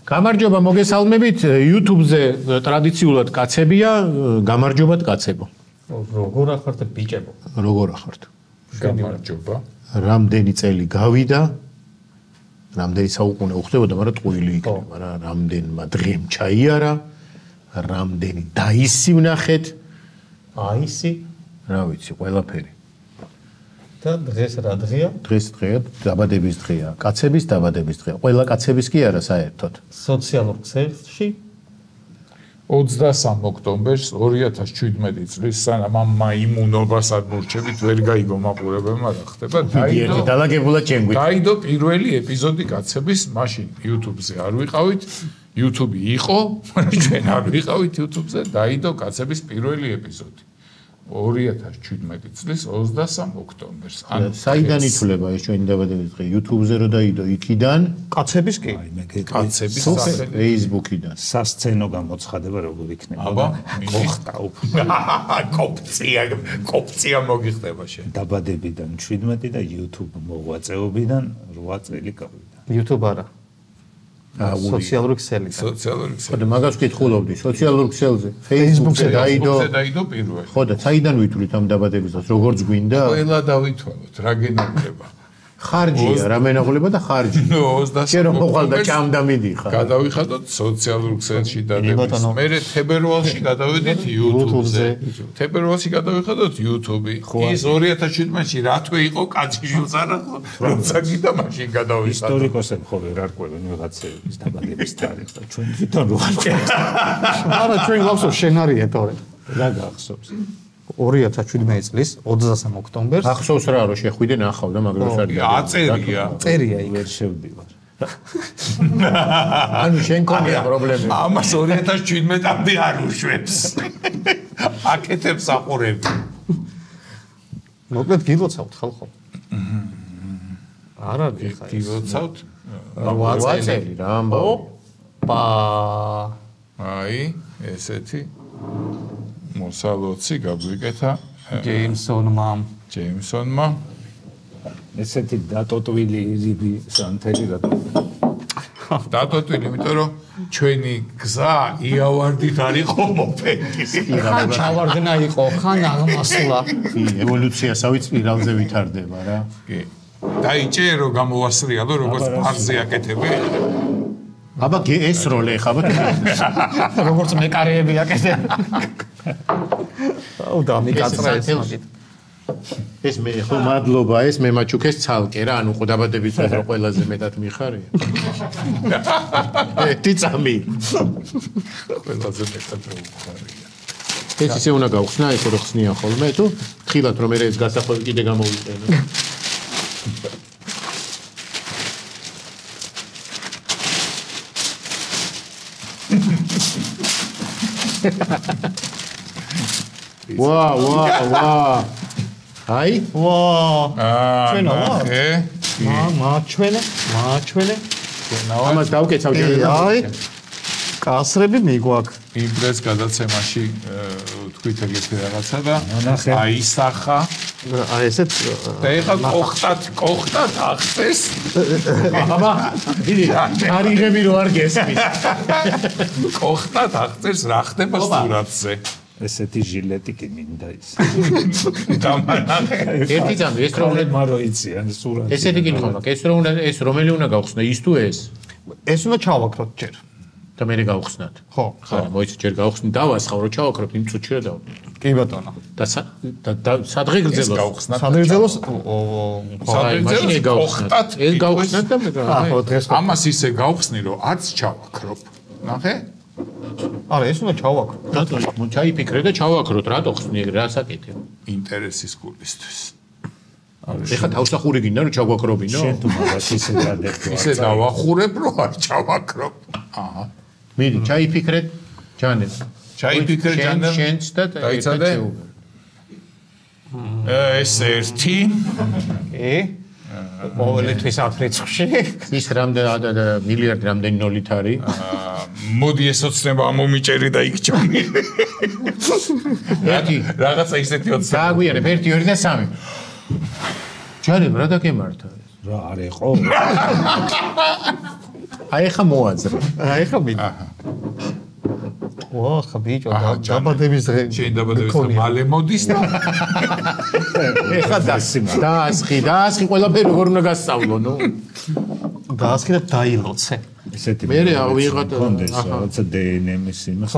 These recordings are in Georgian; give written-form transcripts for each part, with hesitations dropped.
გამარჯობა, მოგესალმებით. YouTube-ზე ტრადიციულად კაცებია, გამარჯობათ კაცებო. როგორ ახართ ბიჭებო? როგორ ახართ? გამარჯობა. რამდენი წელი გავიდა? რამდენი საუკუნე უხდებოდა, მაგრამ ტყუილი იქნება, რა, რამდენმა დღემ ჩაიარა, რამდენი დაისი ვნახეთ. აისი? რა ვიცი, ყველაფერი. და დღეს რა დღეა? დღეს დღეა, დაბადების დღეა, კაცების დაბადების დღეა. ყველა კაცების კი არა საერთოდ. სოციალურ ქსელში 23 ოქტომბერს 2017 წლის სანამ ამ მაიმუნობას ადმორჩებით ვერ გაიგო მაყურებელმა რა ხდება. ერთი დალაგებულად ჩემგვით. დაიდო პირველი ეპიზოდი კაცების, მაშინ YouTube-ზე არ ვიყავით. YouTube იყო, მაგრამ ჩვენ არ ვიყავით YouTube-ზე. დაიდო კაცების პირველი ეპიზოდი. 2017 წლის 23 ოქტომბერს. საიდან ითვლება ეს ჩვენი დაბადების დღე? YouTube-ზე რო დაიდო იქიდან, კაცების კი? კაცების Facebook-იდან. სასცენო გამოცხადება როგორ იქნება? აბა, მოხტავ. კოპცია მოგიხდება შენ. დაბადებიდან 17 და YouTube მოღვაწეობიდან 8 წელი გავიდა. YouTube არა. სოციალური ქსელი. სოციალური ქსელი. ხო და მაგას ვკითხულობდი, სოციალურ ქსელზე, Facebook-ზე დაიდო. დაიდო პირველი. ხო და საიდან ვითვლით ამ დაბადების დღეს, როგორც გვინდა? ყველა დავითვალოთ, რა გენაგდება. ხარჯია, რა მენაღლება და ხარჯი. 23 შენ რომ მოხალ და ჭამდა მიდიხარ. გადავიხადოთ სოციალურ ქსელში დადების. მერე თებერვალში გადავედით YouTube-ზე. თებერვალში გადავიხადოთ YouTube-ი. ის 2017-ში რა თქო იყო კაციშვილს არა ხო? როცა გიდა მაშინ გადავიხადოთ. ისტორიკოსები ხო ვერ არკვევენ ვიღაცების დაბადების თარიღს და ჩვენ თვითონ ვარ. არა, ჩვენ გვაქვს შენარია თორე. რა გახსოვს? 2017 წლის 23 ოქტომბერს ახსოვს რა რომ შეხვიდე ნახავ და მაგრამ სარგია. აწერია. წერია იქ. ვერ შევდივარ. ანუ შენ კონია პრობლემები. ამას 2017-მდე არ უშვებს. აკეთებს აყურები. მოკლედ გილოცავთ ხალხო. არა გიხარ. გილოცავთ? 8 წელი რა ამბავი. ოპა. აი, ესეთი მოსალოცი გაგვიკეთა ჯეიმსონმა. ესეთი დატოტვილი ირიბი სანთელი რატო? დატოტვილი, იმიტომ რომ ჩვენი გზა იავარდით არ იყო მოფენილი. ხან ჩავარდნა იყო, ხან აღმასლა. ევოლუციასავით სპირალზე ვითარდება რა. კი. დაიჭე რომ გამოვასრიალო, როგორც ფარზე აკეთებენ. აბა ეს როლე ხაბათ. როგორც მეკარეები აკეთებენ. აუ და მიკაცრა ეს მაგით. ეს მე ხო მადლობა ეს მე მაჩუქეს ცალკე რა ანუ დაბადების დღეს რო ყველაზე მეტად მიხარია. ტიცამი. ყველაზე მეტად მიხარია. ეს ისე უნდა გავხსნა ეს რო ხსნიან ხოლმე თუ ხილად რომ მე ეს გასახვევი კიდე გამოვიყენო. ვა. აი? ვა. ჩვენა ვარ? მაჩვენე. ამას დავკეცავ ჯერ. აი. კასრები მიგვაქვს. იმ დღეს გადაცემაში თქვით ეგეთი რაღაცა და აისახა. აი ესეც და ეხლა კოხტად ახსეს. აბა, დიდი არიღები რო არ გესმის. კოხტად ახსეს რა ხდება სურათზე. ესეთი ჟილეტი კი მინდა ის. ერთი ძამი ეს რომ მაროიციან სურათი. ესეთი კითხვა მაქვს, ეს რომ უნდა ეს რომელი უნდა გავხსნა, ის თუ ეს? ეს უნდა ჩავაქროთ ჯერ. და მე გავხსნათ. ხო. ხო, მოიცა ჯერ გავხსნი, დავასხავ რომ ჩავაქროთ იმ წუთში რა დავდო. კი ბატონო. და სადღე გრძელოს გავხსნათ. სადღეგრძელოს მაშინ გავხსნათ. ეს გავხსნათ და მე ხო დღეს ამას ისე გავხსნი რომ არც ჩავაქრობ. ნახე? არა ეს უნდა ჩავაქრო. რატო ჩაიფიქრე და ჩავაქროთ, რატო ხსნი ეგრე რასაკეთებ? ინტერესის გულისთვის. ეხლა თავსახური გინდა რომ ჩავაქრობინო? შენ თუ მაგას ისე გადაგდო. ისე დავახურებ რომ არ ჩავაქრობ. აჰა. მიდი, ჩაიფიქრეთ, ჯანე. ჩაიფიქრე ჯანე. შენც და დაიცადე? ეს ერთი. ყოველთვის აფრიცხში. ის რამდენი მილიარდი რამდენი ნოლით არის? მოდი ეს ოცნება მომიჭერი და იქ ჩამი. რაღაცა ისეთი 20. გააგვიარებ 1 2 და 3. ჯარებ რა დაგემართა? რა არ იყო? აი ხა მოაძრე. აი ხა მიდი. ვა, ხა ბიჭო, დაბადების დღე. შენ დაბადების დღე მალე მოდის და ეხა დაასხი, ყველაფერი როგორ უნდა გასწავლო, ნუ. დაასხი და დაილოცე. ესეთი მე ვიღოთ რაღაცა დნმ-ის იმას.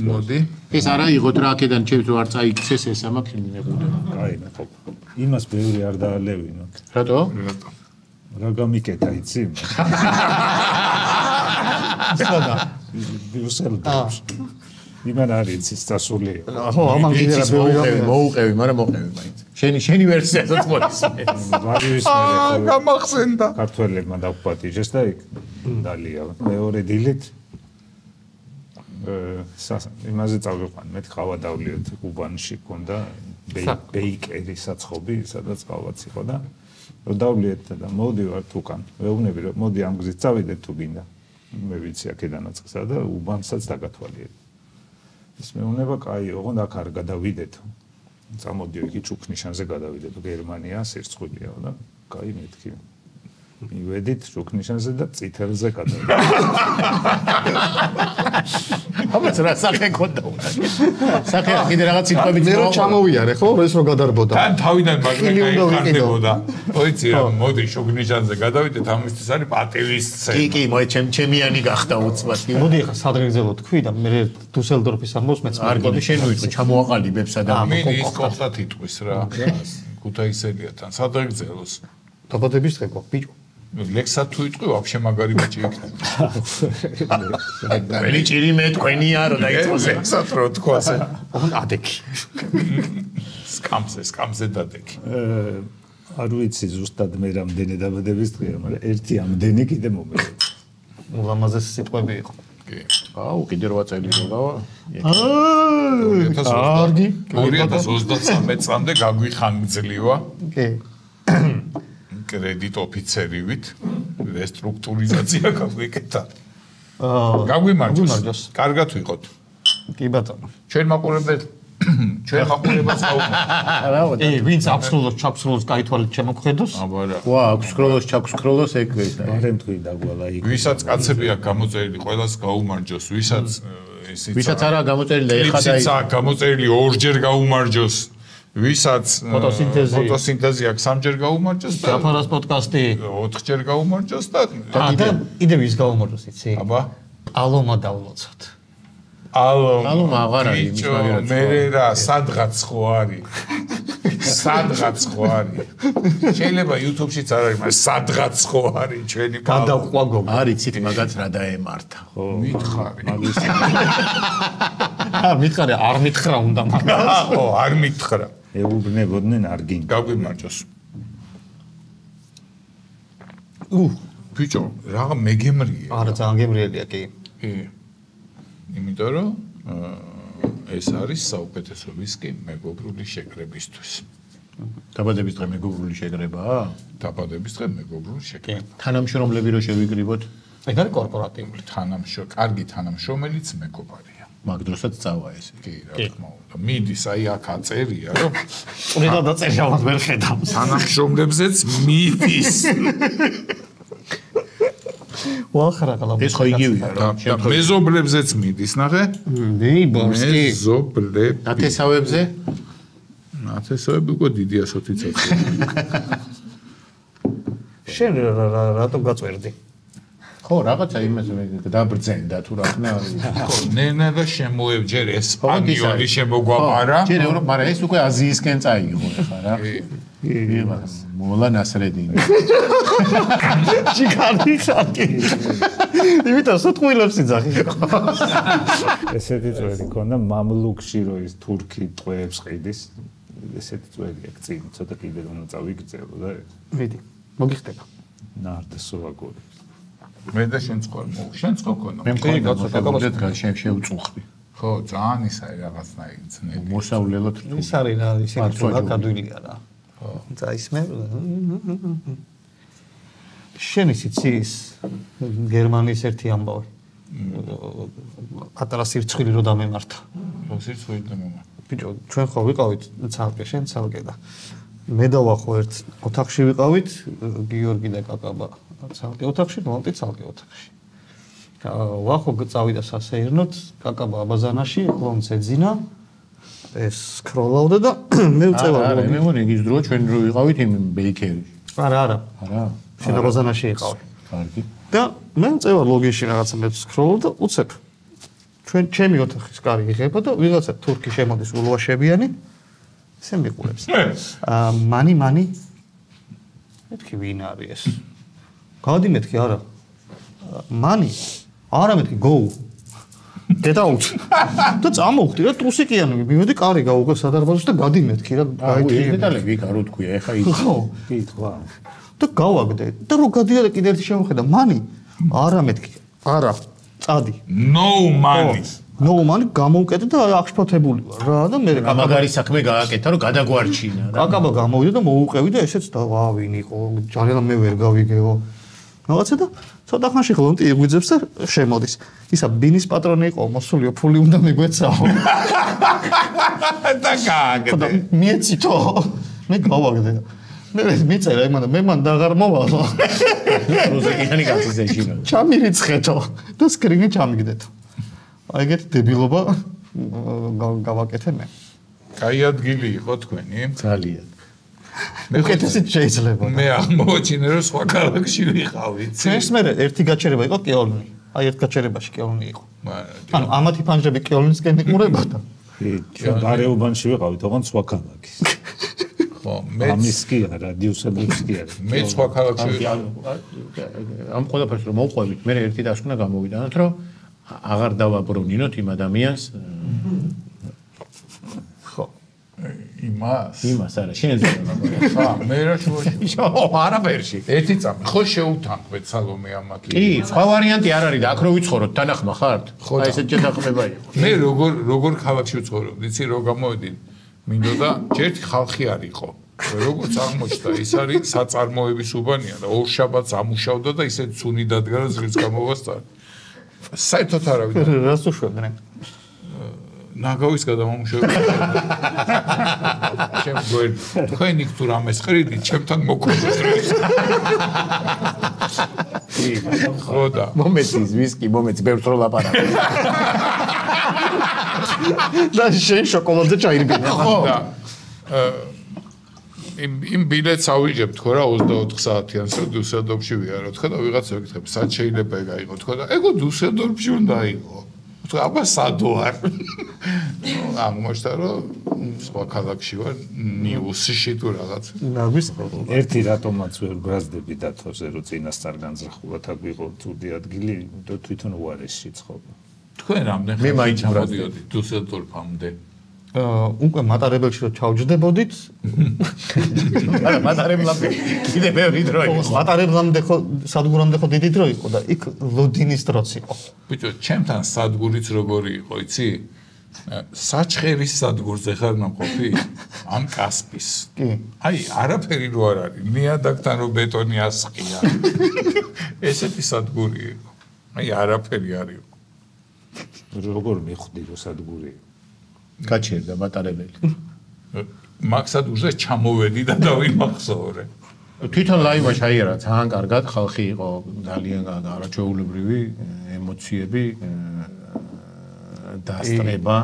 მოდი. ეს არა იღოთ რა აქედან ჩემს რო არ წაიქცეს ეს ამაკ მიყუდება. აი, ხო. იმას ბევრი არ დაალევინო. რატო? რა გამიკეთა იცი? სადა. დიუსელდორფში. იმან არის ის დასული. ხო, ამან კიდე რა ბევრი მოუყევი, მაგრამ მოყევი მაინც. შენი ვერსიასაც მოდის. ვარივის მე გამახსენდა. ქართველებმა დაგპატიჟეს და იქ დალია. მეორე დილით იმაზე წავიყვან, მე ხავა დავლიოთ უბანში ქონდა ბეიკერი საცხობი, სადაც ყავაც იყო და რომ დავლიეთ და მოდი ვართ უკან. ვეუბნები რომ მოდი ამ გზით წავიდეთ თუ გინდა. მე ვიცი აქედანაც გზა და უბანსაც დაგათვალიერე. ის მეუბნება, კაიო, ოღონდ აქ არ გადავიდეთ. წამოდიო იგი ჩუქნიშანზე გადავიდეთ გერმანია, სირცხვილია და კაი მეთქი. მივედით ჩუქნიშანზე და წითელზე გადავიდეთ. ამას რა სახე ქონდა უნდა. სახე კიდე რაღაც სიტყვები მე რო ჩამოვიარე, ხო? ეს რო გადარბოდა. თან თავიდან მაგრეკაიხარდებოდა. ოიცი რა, მოდი ჩუქნიშანზე გადავიდეთ, ამისთვის არის პატივის სცენა. კი, მოე ჩემიანი გახდა უცბად. მოდი ხა სადღეგრძელო თქვი და მე დუსელდორფის ამბავს მეც არ გონი შენ ვიყო ჩამოაყალიბებს ადამიანი. მინი ის კოხთა თიტყვის რა. ქუთაისელია თან სადღეგრძელოს. დაბადების დღე გვაქვს ბიჭო. ლექსად თუ იტყვი, ვაფშე მაგარი ბიჭი იქნება. მენი ჭირი მე თქვენია რომ დაიწყოს ლექსად რო თქოსე. ოღონდ ადექი. სკამზე დადექი. არ ვიცი ზუსტად მე რამდენი დაბადების დღეა, მაგრამ ერთი ამდენი კიდე მომეწონა. ულამაზესი სიტყვები იყო. კი. აუ კიდე 8 წელი რო გავა. 2023 წამდე გაგვიხანგძლივა. კი. კრედიტ ოფიცერივით რესტრუქტურიზაცია გაგვიკეთა. გაგვიმარჯოს. კარგად ვიყოთ. კი ბატონო. ჩვენ მაყურებელს რა ვინც აბსოლუტურად ჩაფსრულოს გაითვალეთ შემოქმედოს? აბა რა. ვა, აქვს სკროლოს ეგ ეს. ბარემ თქვი დაგვალა იქ. ვისაც კაცები აქვს გამოწერილი, ყველას გაუმარჯოს, ვისაც ვისაც არა გამოწერილი და ეხა და ვისაც გამოწერილი ორჯერ გაუმარჯოს. ვისაც ფოტოსინთეზი აქვს 3ჯერ გაუმარჯოს და საფარას პოდკასტი 4ჯერ გაუმარჯოს და კიდე ვის გაუმარჯოს იცი? აბა ალომა დავლოცოთ. ალომა აღარ არის ბიჭო, მე რა სადღაც ხო არის. სადღაც ხო არის. შეიძლება YouTube-შიც არ არის, მაგრამ სადღაც ხო არის ჩვენი გადავყვა გოგო. არის ცით მაგაც რა დაემართა. ხო, მითხარი. მითხარი, არ მითხრა უნდა მაგას. ხო, არ მითხრა. ეუბნებოდნენ არ გინდა. გაგვიმარჯოს. ბიჭო, რაღა მეგემრია. არა, ძალიან გემრიელია კი. კი. იმიტომ რომ ეს არის საუკეთესო ვისკი მეგობრული შეკრებისთვის. დაბადების დღე მეგობრული შეკრებაა? დაბადების დღე მეგობრული შეკრება. თანამშრომლები რო შევიკრიბოთ? ეგ არის კორპორატიული. კარგი თანამშრომელიც მეგობარია. მაგ დროსაც წავა ეს. კი, რა თქმა უნდა. მიდის აი აქ აწერია, რომ წვრილად დაწერია მას ვერ ხედავს. თანამშრომლებზეც მიდის. ვახრა ყალა. ეს ხო იგივეა რა. და მეზობლებზეც მიდის, ნახე? დი ბორსკი. მეზობლები. ნათესავებზე? ნათესავები უკვე დიდი ასოციაცია. შენ რატომ გაწვერდი? ხო, რაღაცა იმას დაბრძენდა თუ რა ხნა. ხო, ნენა და შემოევჯერ ესპანიოლი შემოგვაბარა. ჯერ ევროპა, მაგრამ ეს უკვე აზიისკენ წაიღო ხა რა. მოლა ნასრედინი. ჩიკარი ხარ. იმიტომ სიტყვილებს იძახი. ესეთი წვერი ქონდა მამლუქში რო ის თურქი ტყვეებს ყიდის. ესეთი წვერი აქ წინ ცოტა კიდე რომ წავიგრძელო და ვიდი. მოგიხდება. ნარდესო ვაგორი. მე და შენ წყო შენ წყო ქონა. მე მქონდა შენ შევწუხდი. ხო, ძალიან ისაა რაღაცნაირი ძნელი. მოსავლელად ის არის რა, ისინი თუნდაც გადვილია რა. ხო. წაისმე. შენ იცი ის გერმანიის ერთი ამბავი. პატარა სირცხვილი რო დამემართა. რო სირცხვილი დამემართა. ბიჭო, ჩვენ ხო ვიყავით ცალკე, შენ ცალკე და მე და ვახო ერთ ოთახში ვიყავით, გიორგი და კაკაბა ცალკე ოთახში, ნოლტი ცალკე ოთახში. ვახო წავიდა სასეირნოდ, კაკაბა აბაზანაში, ხლონც ეძინა, ეს სკროლავდა და მე ვწევარ. არა, მე მგონი ის დრო ჩვენ რო ვიყავით იმ ბეიქერში. არა. შენ აბაზანაში იყავ. კარგი. და მე ვწევარ ლოგინში რაღაცა მე სკროლავ და უცებ. ჩვენ ჩემი ოთახის კარი იღება და ვიღაცა თურქი შემოდის ულვაშებიანი. ესე მიყურებს. მანი მეთქი ვინ არის ეს? გადი მეთქი არა. მანი არა მეთქი go. Get out. და წამოვხდი რა ტუსიკიანი მივედი კარი გავუყო სადარბაზოში და გადი მეთქი რა გაიქი. დეტალები იქ არ უთქვია ეხა ის. ხო. კითხვა. და გავაგდე და რო გადია და კიდე ერთი შემოხედა მანი არა მეთქი. არა. წადი. No money. No money გამოვკეტე და აღშფოთებული ვარ რა და მე მაგარი საქმე გააკეთა რომ გადაგვარჩინა რა. კაკაბა გამოვიდა და მოუყევი და ესეც და ვა ვინ იყო ძალიან მე ვერ გავიგეო. რაღაცა და ცოტა ხანში ხლონტი იღვიძებს და შემოდის. ისა ბინის პატრონი იყო, მოსულიო ფული უნდა მიგვეცაო. და გააგდე. მიეცითო. მე გავაგდე. მე მიწერა იმანა მე მან და აღარ მოვალო. როზეკიანი კაცის ეშინა. ჩამირიცხეთო და სკრინი ჩამიგდეთო. აი ეგეთი დებილობა გავაკეთე მე. კაი ადგილი იყო თქვენი? ძალიან. უკეთესით შეიძლება. მე აღმოჩინე რომ სხვა ქალაქში ვიყავით. ეს მე ერთი გაჩერება იყო კეოლნი. აი ერთ გაჩერებაში კეოლნი იყო. ანუ ამათი ფანჯრები კეოლნისკენ იყურებოდა. ჩვენ გარეუბანში ვიყავით, ოღონდ სხვა ქალაქის. ხო, მე ამის კი არა, დიუსელდორფის კი არა. მე სხვა ქალაქში ამ ყველაფერს რომ მოვყვებით, მე ერთი დასკვნა გამოვიდანოთ, რომ აღარ დავაბრუნინოთ იმ ადამიანს. ხო. იმას არა, შენზე ვაპარაკე. ხა, მე რა შუაში. არაფერში. ერთი წამი, ხო შეუთანხმეთ სალომე ამაკი. კი, სხვა ვარიანტი არ არის და აქ რო ვიცხოვროთ, თანახმა ხართ? აი ესეთ ჯეთახმება იყო. მე როგორ ქალაქში ვცხოვრობდი, იცი რო გამოვედი, მინდოდა ერთი ხალხი არ იყო. როგორც აღმოჩნდა, ის არის საწარმოების უბანია და ორ შაბათს ამუშავდა და ისე ცუნი დადგა რომ ზღვის გამოვასწარ. საერთოდ არავინ. რას უშვებდნენ? ნაგავის გადამამუშავებელი. ჩემ გვერდ. თქვენ იქ თუ რამეს ყრიდით, ჩემთან მოგვიყვეთ. ხო და მომეცის ვისკი, მომეც ბევრს რო ლაპარაკი. და შენ შოკოლადზე ჩაირბინა. ხო და იმ ბილეთს ავიღებ თქო რა 24 საათიანს რომ დუსელდორფში ვიარო თქო და ვიღაცა ვეკითხები სად შეიძლება ეგ აიღო თქო და ეგო დუსელდორფში უნდა აიღო თქო აბა სადო არ აღმოჩნდა რომ სხვა ქალაქში ვარ ნიუსში თუ რაღაც ნაგვის ერთი რატომაც ვერ ბრაზდები დათოზე რომ წინასწარ განზრახულად აგვიღო თუდი ადგილი და თვითონ უარესში ცხოვრობ თქვენ რამდენ მე მაინც მოდიოდი დუსელდორფამდე უკვე მატარებელში რომ ჩავჯდებოდით არა მატარებლამდე კიდე ბევრი დრო იყო მატარებლამდე ხო სადგურამდე ხო დიდი დრო იყო და იქ ლოდინის დროც იყო ბიჭო ჩემთან სადგურიც როგორი იყო იცი საჩხერის სადგურზე ხარ ნამყოფი ამ კასპის კი აი არაფერი რო არ არის ნიადაგთან რო ბეტონი ასყია ესეთი სადგური იყო აი არაფერი არ იყო როგორ მიხვდი რომ სადგური გაჩერდა მატარებელი მაგ სადგურზე ჩამოვედი და დავიმახსოვრე თვითონ ლაივა ჩაიარა ძალიან კარგად ხალხი იყო ძალიან არაჩვეულებრივი ემოციები დასწრება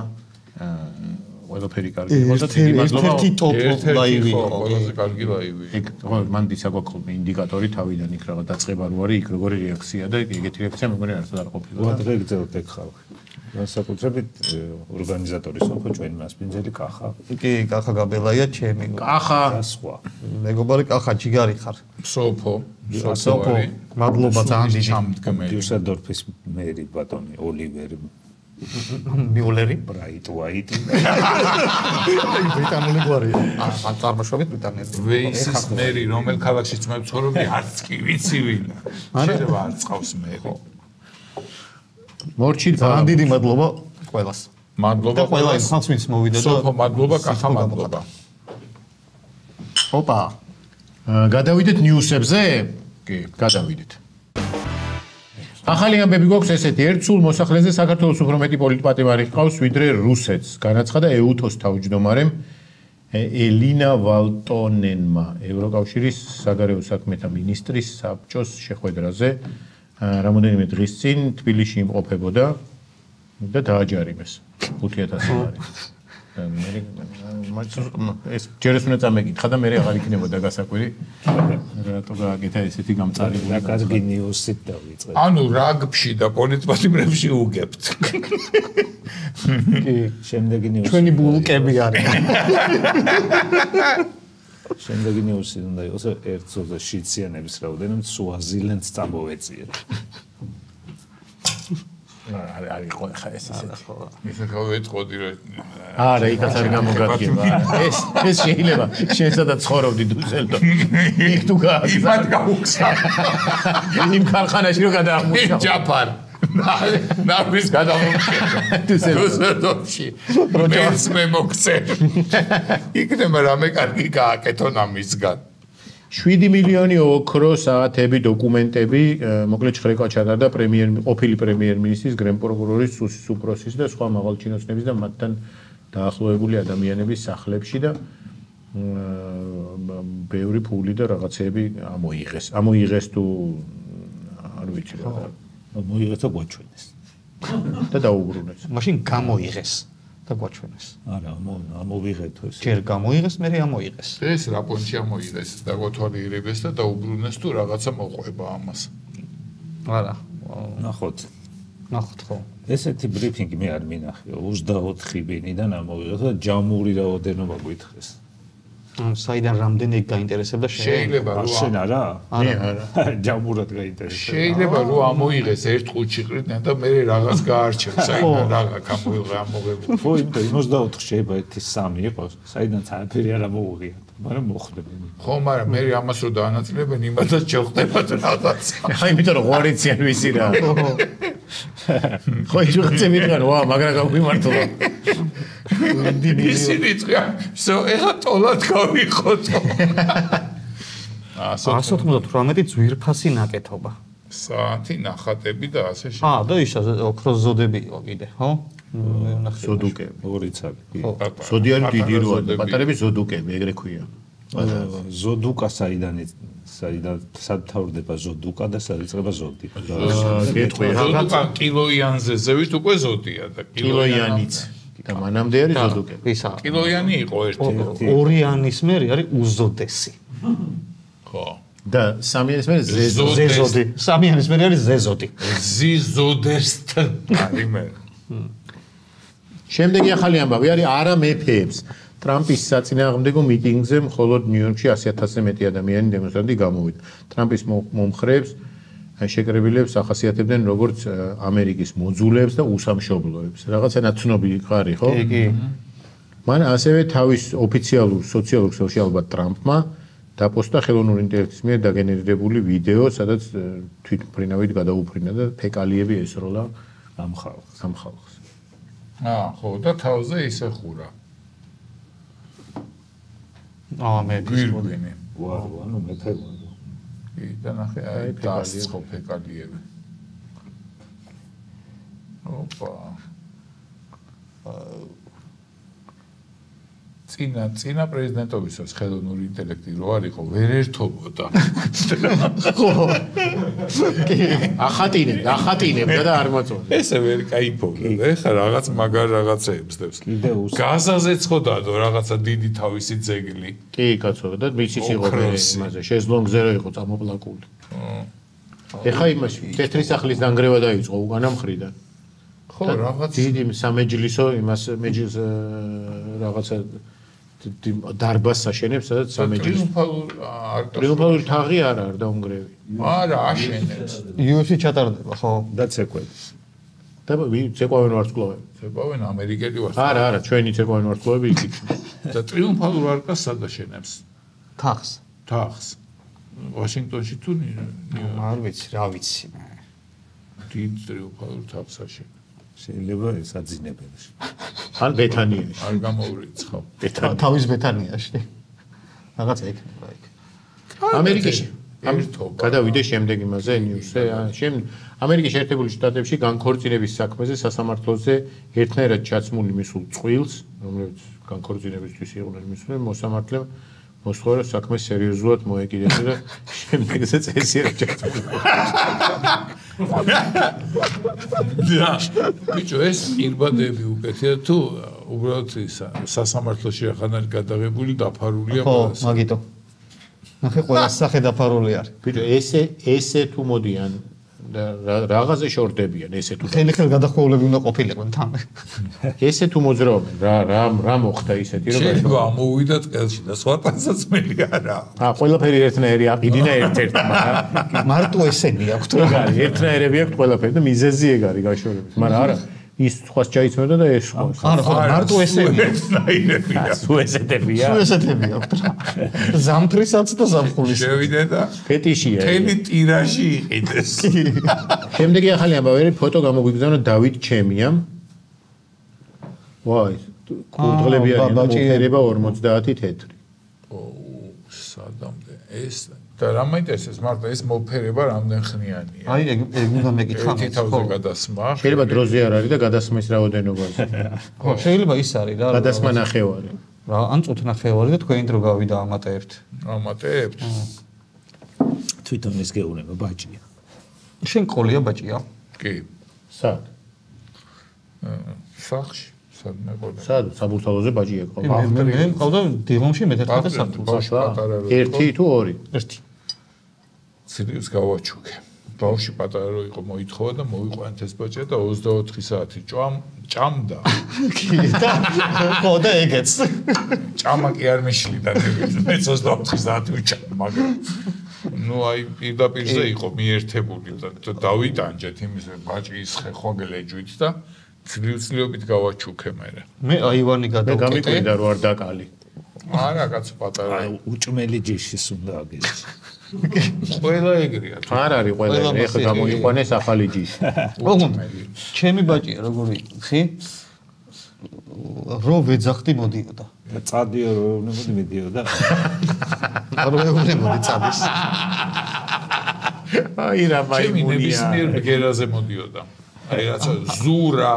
ყველაფერი კარგი იყო და დიდი მადლობა ერთი ტოპ ლაივი იყო ყველაზე კარგი ლაივი ეგ ხო მან დისაგვაქვს ინდიკატორი თავიდან იქ რაღაც დაწყება რო არის იქ როგორი რეაქცია და ეგეთი რეაქცია მეგონი არც არ ყოფილა რა დღეგრძელთ ეგ ხალხი განსაკუთრებით ორგანიზატორის ხო ჩვენ მასპინძელი კახა კი კახა გაბელაია ჩემი კახა და სხვა მეგობარი კახა ჯიგარი ხარ სოფო მადლობა ძალიან დიდი ჩამდგმელი დიუსელდორფის მერი ბატონი ოლივერ მიულერი ბრაიტ ვაიტი ბრიტანული გვარია ან წარმოშობით ბრიტანელი ვეისის მერი რომელ ქალაქშიც მე ვცხოვრობდი არც კი ვიცი ვინ შეიძლება არ წავს მე ხო მორჩი ძალიან დიდი მადლობა ყველას მადლობა და ყველა იმ ხალხს ვინც მოვიდა და სოფო მადლობა კახა მადლობა ოპა გადავიდეთ ნიუსებზე კი გადავიდეთ ახალი ამბები გვაქვს ესეთი ერთ სულ მოსახლეზე საქართველოს უფრო მეტი პოლიტპატიმარი ჰყავს ვიდრე რუსეთს განაცხადა ეუთოს თავმჯდომარემ ელინა ვალტონენმა ევროკავშირის საგარეო საქმეთა მინისტრის საბჭოს შეხვედრაზე რამოდენიმე დღის წინ თბილისში იმყოფებოდა და დააჯარიმეს 5000 ლარი. ეს ჯერეს უნდა წამეკითხა და მე აღარ იქნებოდა გასაკვირი. რატო გააკეთა ესეთი გამწარებული? და კარგი ნიუსით დავიწყე. ანუ რაგბში და პოლიტპატიმრებში უგებთ. კი, შემდეგი ნიუსი. ჩვენი ბულკები არიან. შემდეგი ნიუსი უნდა იყოს ერთზოზე შიციანების რაოდენობით სუაზილენდს წამოვეწიეთ. არის ხო ხა ეს ესეთი. ისე გავეწყოდი რომ არა, იქაც არ გამოგადგება. ეს შეიძლება შენ სადაც ცხოვრობდი დუსელდორფ. იქ თუ გააგზავნა. იმათ გაუგზა. იმ ქარხანაში რო გადაამუშავა. ჯაფარ. ნაბის გადამოხდა. დუსელდორფში. მეც მე მოგცე. იქნება რამე კარგი გააკეთონ ამისგან. 7 მილიონი ოქრო საათები დოკუმენტები მოკლედ ხრეკვა ჩატარდა ყოფილი პრემიერ-მინისტრის გენპროკურორის სუსის უპროსის და სხვა მაღალჩინოსნების და მათთან დაახლოებული ადამიანების სახლებში და ბევრი ფული და რაღაცეები ამოიღეს თუ არ ვიცი რა მოიღეს და გვაჩვენეს და დაუბრუნეს. მაშინ გამოიღეს და გვაჩვენეს. არა, ამოვიღეთო ეს. ჯერ გამოიღეს, მე ამოიღეს. ეს რა პონჩი ამოიღეს და გოთვალიერებს და დაუბრუნეს თუ რაღაცა მოყვება ამას. არა. ნახოთ. ნახოთ ხო. ესეთი ბრიფინგი მე არ მინახია. 24 ბინიდან ამოვიღეს და ჯამური რაოდენობა გითხეს. საიდან რამდენი გაინტერესებდა შეიძლება რომ შენ არა? არა. ჯამურად გაინტერესებდა. შეიძლება რომ ამოიღეს ერთ ყუთში ყრიდან და მე რაღაც გაარჩევ საიდან რაღაც ამოღებული. ხო, იმიტომ 24 შეიძლება ერთი 3 იყოს, საიდან საერთოდ არ ამოუღია, მაგრამ მოხდება. ხო, მაგრამ მე ამას რო დაანაწილებენ, იმათაც შეხვდებათ რაღაც. ხა იმიტომ რომ ღორიციან ვისი რა. ხო, ის ვიღაც მითხარ, ვა, მაგრამ გაგვიმართლა. ისინი წვიან, ეხა ტოლად გავიხოთო. 198 ძვირფასი ნაკეთობა. საათი ნახატები და ასე შემდეგ. და ისა ოქროს ზოდები იყო კიდე, ხო? ზოდუკები. ორი ცალი. ზოდი არის დიდი როა, პატარები ზოდუკები, ეგრე ქვია. ზოდუკა საიდან სადთავრდება ზოდუკა და სადიწყება ზოდი. გეტყვია. ზოდუკა კილოიანზე ზევით უკვე ზოდია და კილოიანიც. და მანამდე არის ზოდუკები. ისა. კილოიანი იყო ერთი. ორიანის მერი არის უზოდესი. ხო. და სამიანის მერე ზეზოდი. სამიანის მერი არის ზეზოდი. ზიზოდესტ არის მე. შემდეგი ახალი ამბავი არის არა მეფეებს. ტრამპის საწინააღმდეგო მიტინგზე მხოლოდ ნიუ-იორკში 100,000-ზე მეტი ადამიანი დემონსტრანტი გამოვიდა. ტრამპის მომხრეებს შეკრებილებს ახასიათებდნენ როგორც ამერიკის მოძულეებს და უსამშობლოებს. რაღაცა ნაცნობი ხარი, ხო? კი. მან ასევე თავის ოფიციალურ სოციალურ ქსელში ალბათ ტრამპმა დაპოსტა ხელოვნური ინტელექტის მიერ დაგენერირებული ვიდეო, სადაც თვითმფრინავით გადაუფრინა და ფეკალიები ესროლა ამ ხალხს. ხო, და თავზე ისე ხურა. მე გვირგვინი. ვარ, ანუ მეფე. კი, და ნახე, აი დასწყო ფეკალიები. ოპა. წინა პრეზიდენტობისას ხელოვნური ინტელექტი რო არ იყო, ვერ ერთობოდა. ხო. ახატინებდა და არ მოწონდა. ესე ვერ кайფობდა. ეხა რაღაც მაგარ რაღაცეებს დევს. კიდე გაზაზეც ხო დადო რაღაცა დიდი თავისი ძეგლი. კი, კაცო, და მისის იყო იმაზე, შეზლონგზე რო იყო წამოპლაკული. ეხა იმაში თეთრი სახლის დანგრევა დაიწყო უკანა მხრიდან. ხო, რაღაც დიდი სამეჯლისო იმას მეჯლის რაღაცა დარბაზს აშენებს, სადაც სამეჯლისო ტრიუმფალური თაღი არ არის დაუნგრევი. არა, აშენებს. UFC ჩატარდება, ხო? და ცეკვები. და ცეკვავენ ვარსკვლავები. ცეკვავენ ამერიკელი ვარსკვლავები. არა, ჩვენი ცეკვავენ ვარსკვლავები იქ. და ტრიუმფალურ არკას სად აშენებს? თაღს. ვაშინგტონში თუ არ ვიცი, რა ვიცი. დიდ ტრიუმფალურ თაღს აშენებს. შეიძლება ეს აძინებელში. ან ბეთანიაში. არ გამოვრიცხავ. თავის ბეთანიაში. რაღაცა იქნება იქ. ამერიკაში. ერთობა. გადავიდე შემდეგ იმაზე ნიუსზე. ამერიკის შეერთებული შტატებში განქორწინების საქმეზე სასამართლოზე ერთნაირად ჩაცმული მისულ წყვილს, რომელიც განქორწინებისთვის იყვნენ მისული, მოსამართლემ მოსთხოვა რომ საქმე სერიოზულად მოეკიდებინა და შემდეგზე წესიერად ჩაცმული. ბიჭო, ეს პირბადები უკეთია თუ უბრალოდ სასამართლოში ახანარი გადაღებული დაფარულია ხო, მაგიტო. ნახე ყველა სახე დაფარული არის. ბიჭო, ესე თუ მოდიან და რაღაცე შორდებიან ესე თუ ხელი გადახოვლები უნდა ყოფილიყვნენ თან. ესე თუ მოძრაობენ რა მოხდა ისეთი რომ შეიძლება ამოვიდათ ყელში და სხვა ტანსაცმელი არა. ყველაფერი ერთნაირი აყიდინა ერთ-ერთმა. მარტო ესენი აქვთ რა. ეგ არის ერთნაირები აქვთ ყველაფერი და მიზეზი ეგ არის გაშორების. მაგრამ არა ის სხვას ჩაიცმევდა და ეს სხვა. არა, ხო, მარტო ესენი ერთნაირებია. სუესეთებია. სუესეთები აქვთ რა. ზამთრისაც და ზაფხულის. შევიდე და ფეტიშია. მთელი ტირაჟი იყიდეს. შემდეგი ახალი ამბავი ფოტო გამოგვიგზავნა დავით ჩემიამ. ვაი, კურდღლები არიან მოფერება 50 თეთრი. სადამდე ეს და რა მაინტერესებს მარტო ეს მოფერება რამდენ ხნიანია? აი ეგ უნდა მეკითხა. ერთი თავზე გადასმა. შეიძლება დროზე არ არის და გადასმის რაოდენობაზე. ხო, შეიძლება ის არის რა. გადასმა ნახევარი. რა, ან წუთ ნახევარი და თქვენი დრო გავიდა ამატებთ. ამატებთ. თვითონ ეს გეუბნება ბაჭია. შენ ყოლია ბაჭია? კი. სად? სახში. სად მეყოლა? სად? საბურთალოზე ბაჭი ეყო. მე მყავდა დილომში მე-11 საათს. ერთი თუ ორი? ერთი. ცდილს გავაჩუქე. ბავშვი პატარა რო იყო მოითხოვა და მოვიყვანეთ ეს ბაჭია და 24 საათი ჭამდა. კი და ხო და ეგეც. ჭამა კი არ მეშლიდა მე 24 საათი ვჭამ მაგრამ ნუ აი პირდაპირზე იყო მიერთებული და დავიტანჯეთ იმის ბაჭის ხეხოგელეჯვით და ცდილობით გავაჩუქე მე. მე აივანი გადავკეტე. გამიკვირდა რო არ დაკალი. არა კაცო პატარა უჭმელი ჯიშის უნდა აგეც. ყველა ეგრეა. არ არის ყველა ეხლა გამოიყვანეს ახალი ჯიში. ოღონდ ჩემი ბაჭია როგორი ხი? რო ვეძახდი მოდიოდა. წადიო რო ეუბნებოდი მიდიოდა. რო ეუბნებოდი წადის. აი რა ჩემი მაიმუნია. ნებისმიერ ბგერაზე მოდიოდა. აი რაცა ზურა,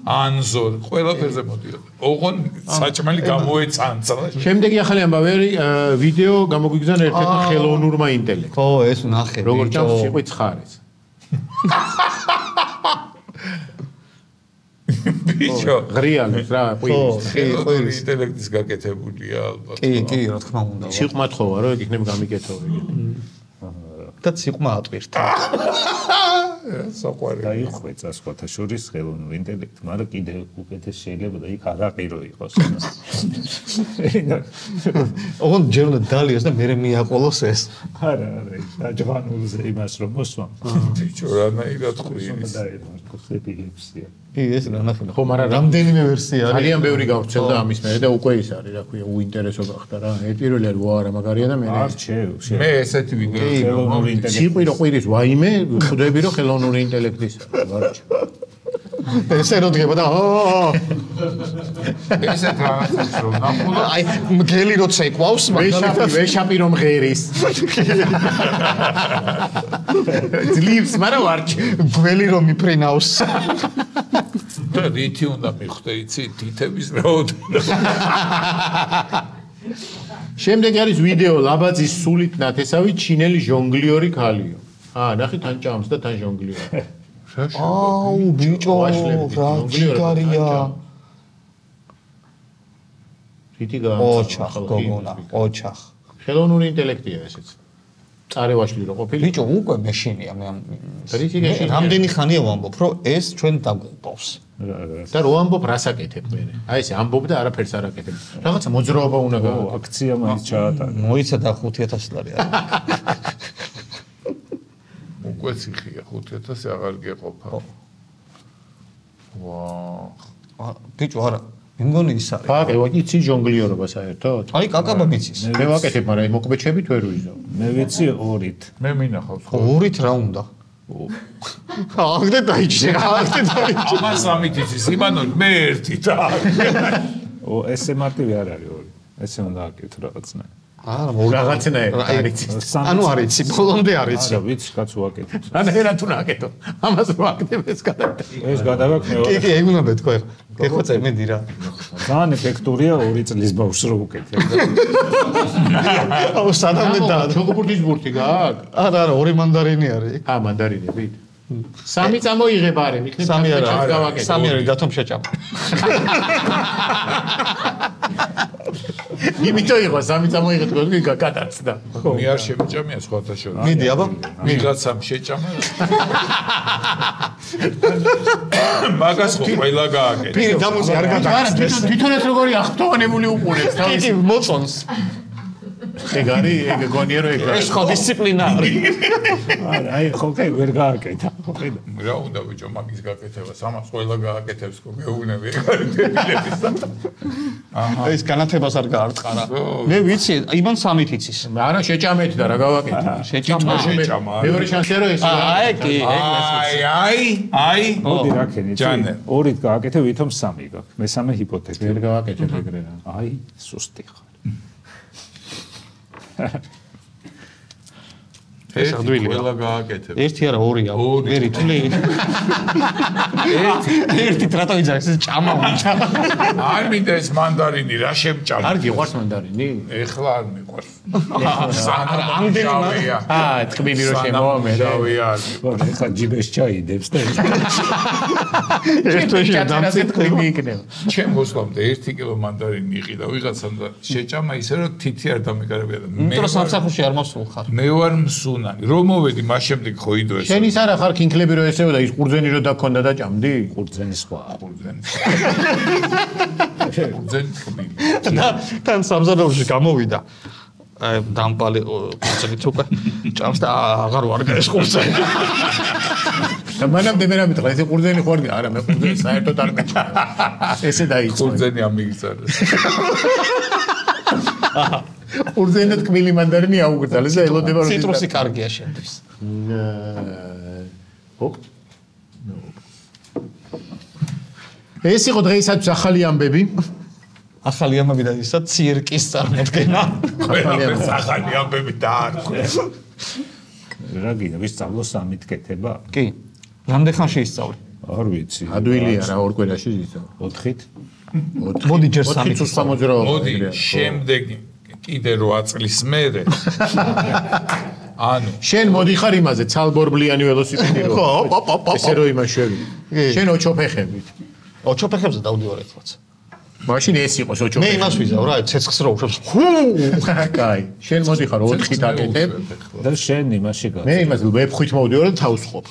ანზორ, ყველაფერზე მოდიოდა. ოღონ საჭმელი გამოეცანცა. შემდეგი ახალი ამბავი არის ვიდეო გამოგვიგზავნა ერთ-ერთმა ხელოვნურმა ინტელექტმა. ხო, ეს ნახე. როგორ ჩანს იყო ცხარეს. ბიჭო, ღრიალებს რა, ყვირის. ხელოვნური ინტელექტის გაკეთებულია ალბათ. კი, რა თქმა უნდა. სიყმა თხოვა რომ ეგ იქნება გამიკეთებული. და სიყმა ატვირთა. საყვარელი. დაიხვეწა სხვათა შორის ხელოვნური ინტელექტი, მაგრამ კიდევ უკეთეს შეიძლება და იქ არაყირო იყოს. ოღონდ ჯერ უნდა დალიოს და მე მიაყოლოს ეს. არა, დაჯვანულზე იმას რომ მოსვამ. ბიჭო, რანაირად ხვირის. ხსებილებსია. კი, ეს რა ნახე. ხო, მაგრამ რამდენიმე ვერსია არის. ძალიან ბევრი გავრცელდა ამის მერე და უკვე ის არის, რა ქვია, უინტერესო გახდა რა. პირველი არის ვარა მაგარია და მე არჩევ. მე ესეთი ვიდეო ხელოვნური ინტელექტი. სიყვირო ყვირის ვაიმე, ხვდები რომ ხელოვნური ინტელექტის ვარჩი. ესე რო დგება და ესეთ რაღაცას რომ ნახულო აი მგელი როცა იყვავს მაგალითად ვეშაპი რომ ღერის. ძლივს, მაგრამ ვარჩი. გველი რომ მიფრინავს. და რითი უნდა მიხვდე იცი თითების რაოდენობა. შემდეგ არის ვიდეო ლაბაძის სულით ნათესავი ჩინელი ჟონგლიორი ქალიო. ნახე თან ჭამს და თან ჟონგლიორი. აუ ბიჭო რა ჯიგარია. რითი გა? ოჩახ გოგონა, ოჩახ. ხელოვნური ინტელექტია ესეც. წარევაშლი რო ყოფილი. ბიჭო უკვე მეშინია მე ამ. რითი გეშინია? რამდენი ხანია ვამბობ რომ ეს ჩვენ დაგუყავს. და რო ამბობ რას აკეთებ მე? აი ესე ამბობ და არაფერს არ აკეთებ. რაღაცა მოძრაობა უნდა გააკეთო. აქცია მაინც ჩაატარა. მოიცა და 5000 ლარი არის. უკვე ციხია 5000 აღარ გეყოფა. ვა. ბიჭო არა, მე მგონი ის არის. ფაკე, იცი ჟონგლიორობა საერთოდ? აი კაკაბა მიცის. მე ვაკეთებ, მაგრამ მოკვეჩებით ვერ ვიზო. მე ვიცი 2-ით. მე მინახავს ხო? 2-ით რა უნდა? აღდე დაიჭრე, აღდე დაიჭრე. ამას ამით იცის, იმანო მე 1 და. ესე მარტივი არ არის 2. ესე უნდა აკეთო რაღაცნაირად. არა, რაღაცნაირად არ იცის. ანუ არ იცი, ბოლომდე არ იცი. არა, ვიცი, კაც ვაკეთებ. ანერა თუ ნაკეთო. ამას რო აკეთებ ეს გადაგდა. ეს გადავაქვს კი, ეგ უნდა მეთქვა ეხლა. გეხოცე მედი რა. ძალიან ეფექტურია 2 წლის ბავშვს რო უკეთებ. აუ, სადამდე და. ჩოგბურთის ბურთი გააქვს? არა, 2 მანდარინი არის. მანდარინები. 3 წამოიღება არა, მიქნებ 3 არა. გავაკეთე. 3 არის დათომ შეჭამა. იმიტომ იყო 3 წამოიღეთ გოლი გაკატაცდა. მე არ შემიჭამია სხვათა შორის. მიდი, აბა. ვიღაცამ შეჭამა. მაგას ხო ყველა გააკეთე. პირი დამუზი არ გადაგწეს. თვითონაც როგორი ახტოვანებული უყურებს კი, თავის. მოწონს. ეგ არის, ეგ გონია რომ ეგ ეს ხო დისციპლინა არის. არა, აი ხო კი ვერ გააკეთა. ხო ხედა. რა უნდა ბიჭო მაგის გაკეთებას? ამას ყველა გააკეთებს ხო გეუბნები ეგ არის დებილების. ეს განათებას არ გაარწყარა. მე ვიცი, იმან 3 იცის. არა შეჭამეთ და რა გავაკეთე. შეჭამა. მეორე შანსია რომ ეს აი, კი, აი. მოდი რა ქენი. ჯანე. 2-ით გააკეთე, ვითომ 3 გაქვს. მესამე ჰიპოთეზა. ვერ გავაკეთებ ეგრე რა. აი, სუსტი ხარ. ეს ადვილია. ყველა გააკეთებ. 1 არა 2-ია. მე რითული. 1 რატო იძახეს ეს ჭამა უნდა. არ მინდა ეს მანდარინი რა შემჭამა. არ გიყვარს მანდარინი? ეხლა არ მიყვარს. ამდენი ტკბილი რო შემოვამერე. შავია. ეხლა ჯიბეს ჩაიდებს და ერთში დამწიფტები იქნება. ჩემ მოსვლამდე 1 კილო მანდარინი იყიდა ვიღაცამ და შეჭამა ისე რომ თითი არ დამეკარებია და იმიტომ რომ სამსახურში არ მოსულ ხარ. მე ვარ მსუნანი. რომ მოვედი მას შემდეგ ხო იდო ეს. შენ ის არა ხარ კინკლები რო ესეო და ის ყურძენი რო დაქონდა და ჭამდი? ყურძენი სხვა. ყურძენი ტკბილი. და თან სამზადოებში გამოვიდა. აი დამპალი ყურძენით უკვე ჭამს და აღარ ვარ გაესყურცენ. და მანამდე მე რა მითხრა ეს ყურძენი ხო არ არა მე ყურძენი საერთოდ არ მეჭამ. ესე დაიწყო. ყურძენი ამიგზავნეს. ყურძენი და ტკბილი მანდარინი აუგრძალეს და ელოდება რომ ციტრუსი კარგია შენთვის. ოპ. ეს იყო დღეისათვის ახალი ამბები. ახალი ამბები და ისა ცირკის წარმოდგენა. ყველაფერს ახალი ამბები დაარქვეს. რა გინდა, ვისწავლო 3-ით კეთება? კი. რამდენ ხანში ისწავლე? არ ვიცი. ადვილია რა ორ კვირაში ისწავლე. 4-ით? მოდი ჯერ 3-ით. 4 წუთს სამოძრაობა. მოდი შემდეგი კიდე 8 წლის მერე. ანუ შენ მოდიხარ იმაზე ცალბორბლიანი ველოსიპედი რო. ხო, ესე რო იმაშვები. შენ ოჩოფეხებით. ოჩოფეხებზე დავდივარ ეხლაც. მაშინ ეს იყოს მე ოჩოფეხი. იმას ვიზავ რა, ცეცხლს რო უშვებს. კაი. შენ მოდიხარ 4-ით აკეთებ. და შენ იმაში გა. მე იმას ვებხვით მოვდივარ და თავს ხობ.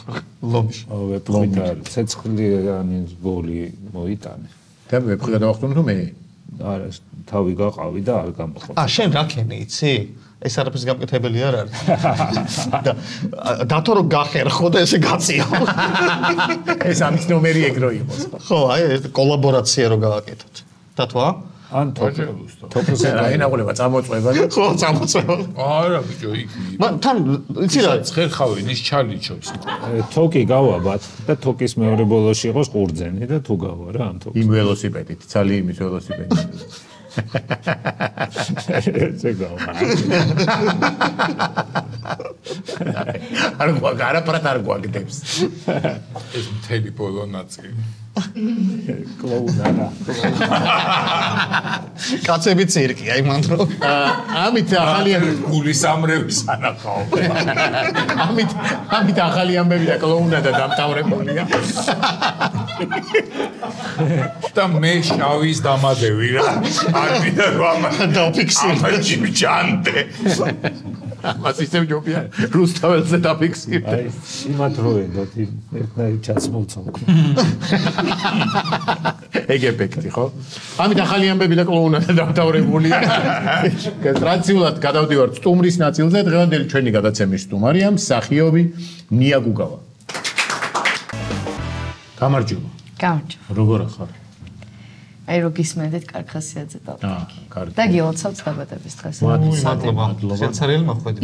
ლომში. ვეფხვით არის. ცეცხლიანი ბოლი მოიტანე. და ვებხვი გადავახტუნე თუ მე. არა, თავი გაყავი და არ გამოყო. შენ რა ქენი იცი? ეს არაფერს გამკეთებელი არ არის. და დათო რო გახერხო და ესე გაწიო. ეს ამის ნომერი ეგ რო იყოს. ხო, აი ეს კოლაბორაცია რო გავაკეთოთ. დათო? ან თოფზე რა ენაღულება წამოწვება და ხო, წამოწევა. არა ბიჭო იქ თან იცი რა? ცხერხავენის ჩალიჩობს. თოკი გავაბათ და თოკის მეორე ბოლოში იყოს ყურძენი და თუ გავა რა ამ თოკს. იმ ველოსიპედით, ცალი იმის ველოსიპედით. ესე გავა. არ გვაქვს, არაფრად არ გვაგდებს. ეს მთელი ბოლო ნაწილი. კლოუნარა. კაცები ცირკია იმან დრო. ამით ახალი გულის ამრევის ანახავ. ამით ახალი ამბები და კლოუნადა დამტავრებულია. და მე შავის დამადევი რა. არ მინდა რომ დავფიქსირე. ამაჩიმჭანდე. მას ისევ ჯობია რუსთაველზე დაფიქსირე. აი, იმათროედოთ ერთნაირ ჩაცმულცო. ეგ ეფექტი ხო? ამით ახალი ამბები და კლოუნადა დამტავრებულია. ტრადიციულად გადავდივართ სტუმრის ნაწილზე. დღევანდელი ჩვენი გადაცემის სტუმარია მსახიობი ნია გუგავა. გამარჯობა. გამარჯობა. როგორ ხარ? აი რო გისმენდით კარგ ხასიათზე დავთქი. კარგი. და გილოცავთ დაბადების დღეს. მადლობა. სენსორიელი მოხვედი.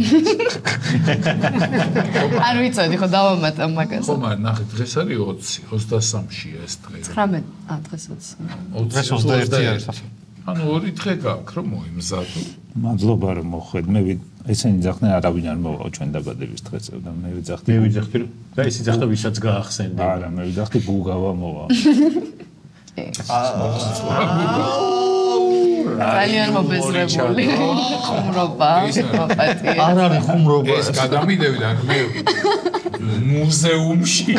არ ვიცოდი ხო დავამატებ მაგას. ხომ არ ნახე დღეს არის 20, 23-ია ეს დღე. 19 დღეს 20. დღეს 21 არის. ანუ 2 დღე გაქვს რომ მოიმზადო. მადლობა რომ მოხვედ. მე ესენი ძახნე არავინ არ მოვა ჩვენ დაბადების დღეს და მე ვიძახდი და ის იძახდა ვისაც გაახსენდა. არა, მე ვიძახდი გუგავა მოვა. ძალიან მობეზრებული ხუმრობა მოპატია. არ არის ხუმრობა. ეს გადამიდევი და მე მუზეუმში.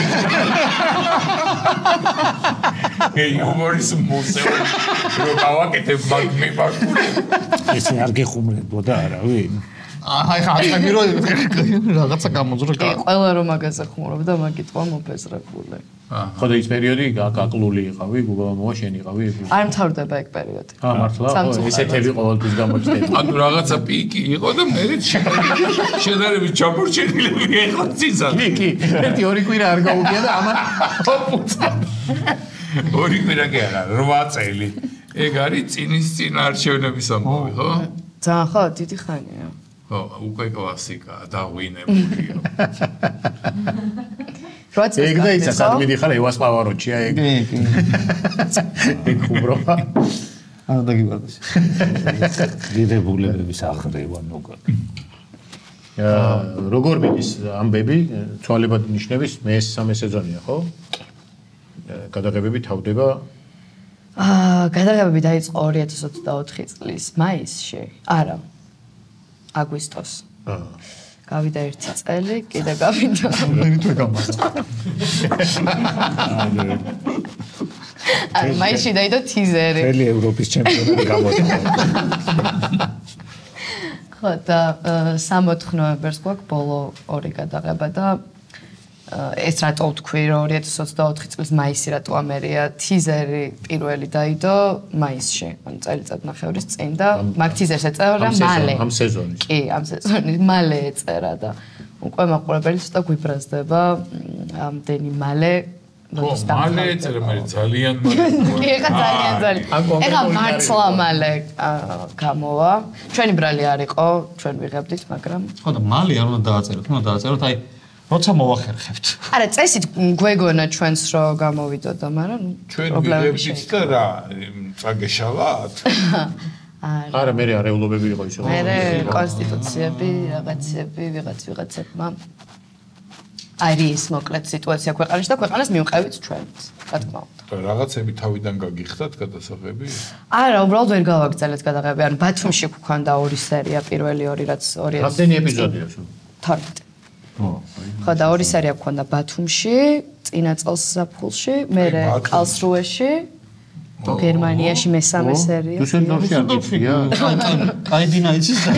იუმორის მუზეუმში რო გავაკეთებ მაგ ესე არ გეხუმრებოდა არავინ? აი ხა მირო რაღაცა გამოძრო კი, ყველა რომ მაგაზე ხუმრობდა, მაგიტყვა მობეზრებული. ხო და ის პერიოდი გაკლული იყავი, გუგავა მოვა შენ იყავი? არ მთავრდება ეგ პერიოდი. მართლა? ხო, ესეთები ყოველთვის გამოჩნდება. ანუ რაღაცა პიკი იყო და მე შედარებით ჩამორჩენილები იყო ციზა. კი, ერთი ორი კვირა არ გაუგია და ამან ოპუცა. ორი კვირა კი არა, 8 წელი. ეგ არის წინის წინ არჩევნების ამბავი, ხო? ძალიან ხო, დიდი ხანია. ხო, უკვე კლასიკაა, დაღვინებულია. ეგ და ისა სად მიდიხარ ევას პავაროჩია ეგ. კი. ეგ ხუმრობა. არ დაგიბარდეს. დიდებულებების ახრევა მოგა. როგორ მიდის ამბები, ცვალებად ნიშნების მე-3 სეზონია, ხო? გადაღებები თავდება გადაღებები დაიწყო 2024 წლის მაისში. არა. აგვისტოს. გავიდა 1 წელი, კიდე გავიდა. მე თვე გამაზა. არა, მაისში დაიდო ტიზერი. მთელი ევროპის ჩემპიონატი გამოდგა. ხო და 3 ნოემბერს გვაქვს ბოლო 2 გადაღება და ეს რატო ვთქვი რომ 2024 წლის მაისი რატო ამერია ტიზერი პირველი დაიდო მაისში, ანუ წელიწადნახევრის წინ და მაგ ტიზერს ეწერა მალე. ამ სეზონის. კი, ამ სეზონის მალე ეწერა და უკვე მაყურებელი ცოტა გვიბრაზდება ამდენი მალე. მალე ეწერა, მე ძალიან მალე. კი, ეხა ძალიან. ეხა მართლა მალე გამოვა. ჩვენი ბრალი არ იყო, ჩვენ ვიღებდით, მაგრამ ხო და მალე არ უნდა დააწეროთ, უნდა დააწეროთ აი როცა მოვახერხებთ. არა, წესით გვეგონა ჩვენს რომ გამოვიდოდა, მაგრამ ჩვენ ვიღებდით და რა, წაგეშალათ? არა, მე არეულობები იყო ისე. მე კონსტიტუციები, რაღაცები, ვიღაცებმა არის მოკლედ სიტუაცია ქვეყანაში და ქვეყანას მივყევით ჩვენც, რა თქმა უნდა. და რაღაცები თავიდან გაგიხდათ გადასაღები? არა, უბრალოდ ვერ გავაგრძელეთ გადაღები, ანუ ბათუმში გვქონდა 2 სერია, პირველი 2 რაც 2000. რამდენი ეპიზოდია სულ? 12. ხო და 2 სერია გვქონდა ბათუმში, წინა წელს ზაფხულში, მერე კალსრუეში, გერმანიაში მე-3 სერია. დუსელდორფში არ გიწია? აი ბინა იცის და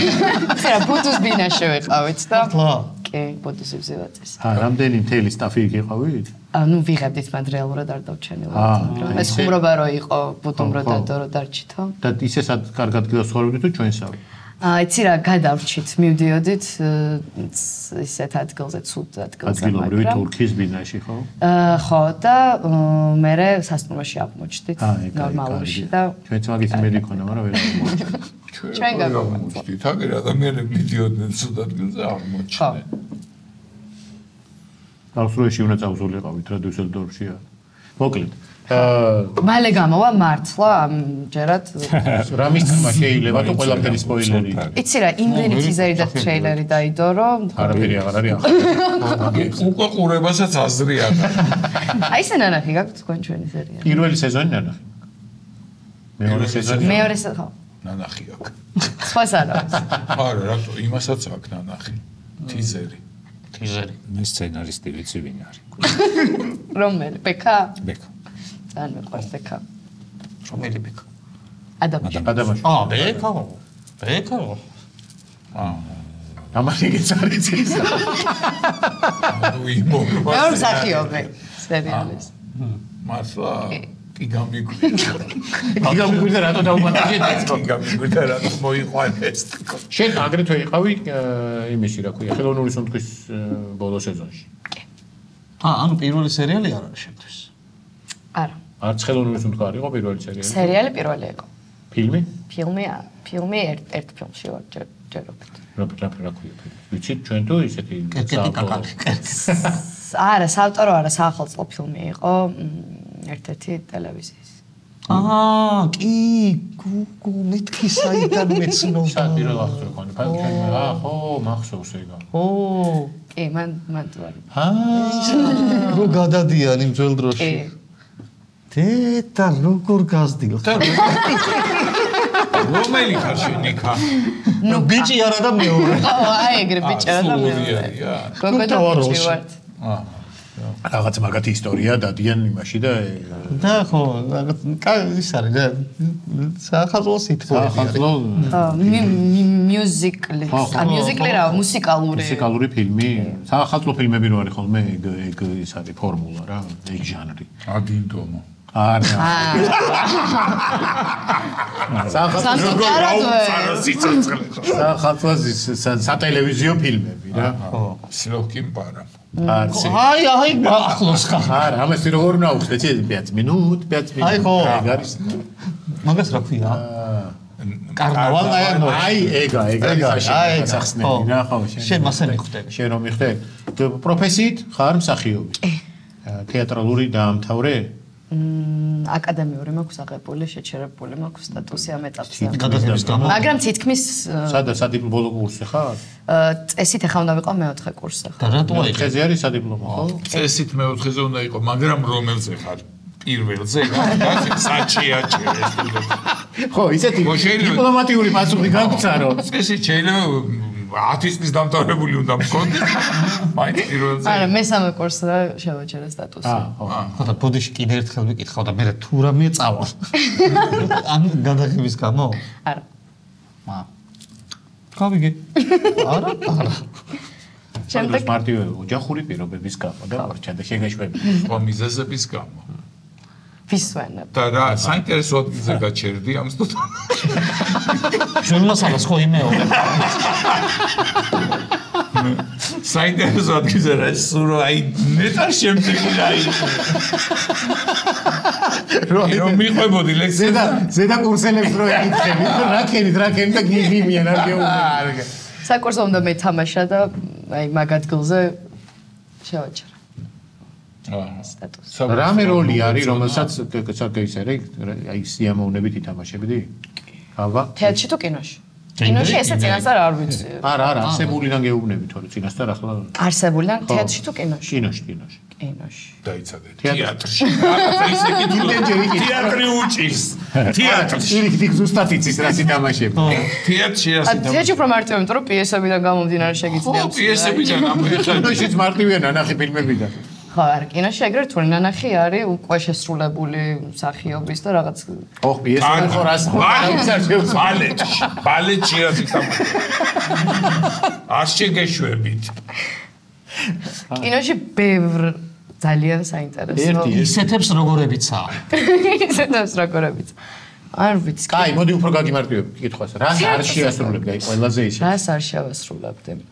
ხა ბუდუს ბინაში ვიყავით და ხლა. კი, ბუდუს ვიზევაწეს. რამდენი მთელი სტაფი იქ იყავით? ანუ ვიღებდით მან რეალურად არ დავჩენილად, მაგრამ ეს ხუმრობა რო იყო, ბუდუმ რო დადო რო დარჩითო. და ისესაც კარგად გილოცავდით თუ ჩვენსავე? იცი რა, გადავრჩით, მივდიოდით ისეთ ადგილზე, ცუდ ადგილზე, ადგილობრივი თურქის ბინაში, ხო? ხო და მერე სასტუმროში აღმოჩნდით ნორმალურში და ჩვენც მაგის იმედი ქონა, მაგრამ ვერ აღმოჩნდა. ჩვენ გამოჩნდით, აგერ ადამიანები მიდიოდნენ ცუდ ადგილზე აღმოჩნდნენ. კალსრუეში უნდა წავსულიყავით რა დუსელდორფშია. მოკლედ. მალე გამოვა მართლა ამჯერად რა მისცემა შეიძლება თუ ყველაფერი სპოილერი. იცი რა, იმდენი ტიზერი და ტრეილერი დაიდო რომ არაფერი აღარ არის ახალი. უკვე ყურებასაც აზრი აღარ. აი ეს ნანახი გაქვთ თქვენ ჩვენი სერიალი. პირველი სეზონი ნანახი. მეორე სეზონი. მეორე სეზონი ხო. ნანახი აქვს. სხვას არ აქვს. არა, რატო იმასაც აქვს ნანახი. ტიზერი. ტიზერი. მე სცენარისტი ვიცი ვინ არის. რომელი? ბეკა? ბეკა. ძალიან მეყვარს ბეკა. რომელი ბეკა? ადამაში. ადამაში. ბეკა. ბეკა. ამაშიგიც არის ის. ანუ იმოვა. მეორე მსახიობი სერიალის. მართლა კი გამიგვიდა. კი გამიგვიდა რატო დაუმატებიეთ ეს კი გამიგვიდა რატო მოიყვანეს. შენ აგრეთვე იყავი იმისი რა ქვია ხელოვნური სუნთქვის ბოლო სეზონში. ანუ პირველი სერიალი არ არის შენთვის. არა. არც ხელოვნური სუნთქვა არ იყო პირველი სერიალი. სერიალი პირველი იყო. ფილმი? ფილმი ერთ ფილმში ვარ ჯერობით. რა ქვია ფილმი? ვიცით ჩვენ თუ ისეთი არა, საავტორო არა, საახალწლო ფილმი იყო ერთ-ერთი ტელევიზიის. კი, მეთქი საიდან მეცნობა. საერთოდ ახსოვე ხონი. ხო, მახსოვს ეგა. კი, მან თვარი. რო გადადიან იმ ძველ დროში. დედა როგორ გაზრდილ. რომელი ხარ შენ იქა? ნუ ბიჭი არა და მეორე. აი ეგრე ბიჭი არა და მეორე. გოგო და ბიჭი ვართ. რაღაც მაგათი ისტორია დადიან იმაში და ხო, ის არის რა. სახაზო სიტყვები. სახაზო მიუზიკლი. მიუზიკლი რა, მუსიკალური ფილმი. სახაზო ფილმები რო არის ხოლმე ეგ ის არის ფორმულა რა, ეგ ჟანრი. ადინდომო. არა. სახაზო სატელევიზიო ფილმები რა. ხო. სლოქიმ პარა. აი, ახლოს ხარ. არა, ამას როგორ ნაუხდე, 5 მინუტ, 5 მინუტ. აი ხო. ეგ არის. მაგას რა ქვია? კარნავალ აი, ეგა სახსნელი რა, ხო, შენ მასე მიხვდები. შენ რომ მიხვდები. პროფესიით ხარ მსახიობი. თეატრალური დაამთავრე? აკადემიური მაქვს აღებული, შეჩერებული მაქვს სტატუსი ამ ეტაპზე. გადადგმის გამო. მაგრამ თითქმის სადიბლომო კურსი ხარ? წესით ახლა უნდა ვიყო მეოთხე კურსზე. და რატო აი? ხეზე არის სადიბლომო, ხო? წესით მეოთხეზე უნდა იყო, მაგრამ რომელზე ხარ? პირველზე, საჭიაჭერე. ხო, ისეთი დიპლომატიური პასუხი გაგვცა რომ წესით შეიძლება 10 წლის დამთავრებული უნდა მქონდეს. მაინც პირველზე. არა, მესამე კურსზე შევაჩერე სტატუსი. ხო და ბოდიში კიდე ერთხელ ვიკითხავ და მე თუ რამე წავალ. ან გადაღების გამო? არა. გავიგე. არა. შემდეგ მარტივე ოჯახური პირობების გამო და მორჩა და შეგაშვები. ხო, მიზეზების გამო. ვისვენებ. და რა, საინტერესო ადგილზე გაჩერდი ამ სტუდენტს. ჟურნალს ხო იმეორე. საინტერესო ადგილზე რა სურო აი ნეტარ შემდეგი რა იყო. რომ მიყვებოდი ლექსზე ზედა კურსელებს რო ეკითხები, რა ქენი და გიგიმიან არ გეუბნები. საკურსო უნდა მეთამაშა და აი მაგ ადგილზე შევაჩერე. სტატუსი. რამე როლი არის, რომელსაც ის არის, აი სიამოვნებით ითამაშებდი? აბა. თეატრში თუ კინოში? კინოში ესე წინასწარ არ ვიცი. არა, არსებულიდან გეუბნები თორე წინასწარ ახლა. არსებულიდან თეატრში თუ კინოში? კინოში. დაიცადე თეატრში. რაღაცა ისე თეატრი უჭირს. თეატრში. იქ ზუსტად იცის რა სიტამაშები. თეატრში რა სიტამაშები. თეატრში უფრო მარტივია, იმიტომ რომ პიესებიდან გამომდინარე შეგიძლია. ხო, პიესებიდან ამოიხარ. კინოშიც მარტივია ნანახი ფილმებიდან. ხო, არა, კინოში ეგრე თურმე ნანახი არის უკვე შესრულებული მსახიობის და რაღაც. ხო, პიესები ხო რას ბალეტში რა სიტამაშები. არ შეგეშვებით. კინოში ბევრ ძალიან საინტერესო. ისეთებს როგორებიცაა. ისეთებს როგორებიც. არ ვიცი. კაი, მოდი უფრო გაგიმარტივებ კითხვას. რას არ შეასრულებდი აი ყველაზე ისე? რას არ შევასრულებდი?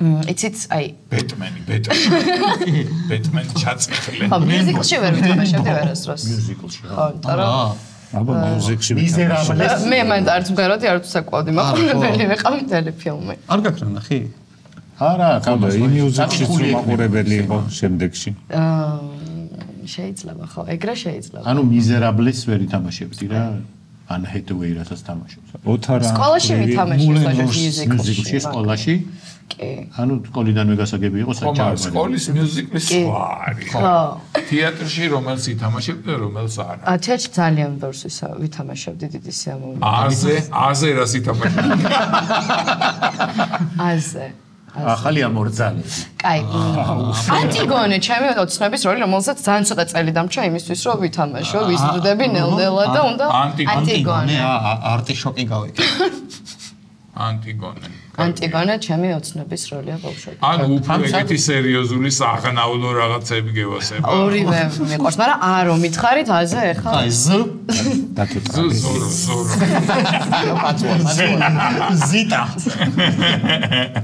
იცით, აი ბეტმენი ჩაწიფლე. ხო, მიუზიკლში ვერ ვიტამაშებდი ვერასდროს. მიუზიკლში. ხო, მაგრამ აბა მიუზიკში მიზერაბლეს მე მანდ არც მღეროდი, არც საკუავდი, მაყურებელი ვიყავი ტელეფილმი. არ გაქრა ნახი? არა, კაბა იმ მიუზიკში მაყურებელი იყო შემდეგში. შეიძლება, ხო, ეგრე შეიძლება. ანუ მიზერაბლეს ვერ ითამაშებდი რა. ან ჰედვეი რასაც თამაშობს. ოთარა სკოლაში ვითამაშე მიუზიკლში სკოლაში? კი. ანუ სკოლიდანვე გასაგები იყო საჭირო. სკოლის მიუზიკლის სხვა არის. ხო. თეატრში რომელს ითამაშებდი და რომელს არა. თეატრში ძალიან ბევრს ვითამაშებდი დიდი სიამოვნებით. აზე რას ითამაშებდი? აზე. ახალი ამორძალი. კაი. ანტიგონე, ჩემი ოცნების როლი, რომელსაც ძალიან ცოტა წელი დამრჩა იმისთვის, რომ ვითამაშო, ვიზრდები ნელ-ნელა და უნდა ანტიგონე, არტიშოკი გავიკეთე. ანტიგონე, ჩემი ოცნების როლია ბავშვები. ანუ უფრო ეგეთი სერიოზული საღნაულო რაღაცები გევასება. ორივე მიყვარს, მაგრამ არო მითხარით აზე ეხლა. აი ზ ზორო. ზიტა.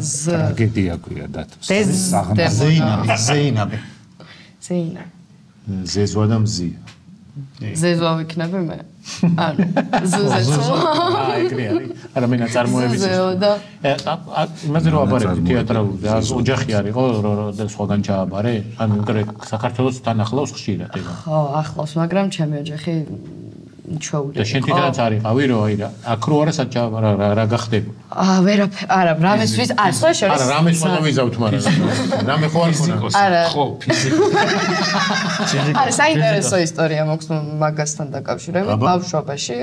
ზ. გედია ქვია დათოს. ზეინაბი. ზეზვა და მზია. ზეზვა ვიქნები მე. ანუ ზეზო. ეგრე არის. არა მე ნაწარმოების. იმაზე რო აბარებდი თეატრალურზე, ოჯახი არისო, რომ სხვაგან ჩააბარე? ანუ ეგრე საქართველოს თან ახლავს ხშირად ეგა. ხო, ახლავს, მაგრამ ჩემი ოჯახი ჩვეული. და შენ თვითონაც არიყავი რომ აი აქ რო არა საჭა რა გახდება? არა, რამეს ვის სხვა შორის. არა, რამეს ხო ვიზავთ, მაგრამ რამე ხო არ ქონა. არა. ხო, ფიზიკა. არა, საინტერესო ისტორია მოქვს მაგასთან დაკავშირებით. ბავშვობაში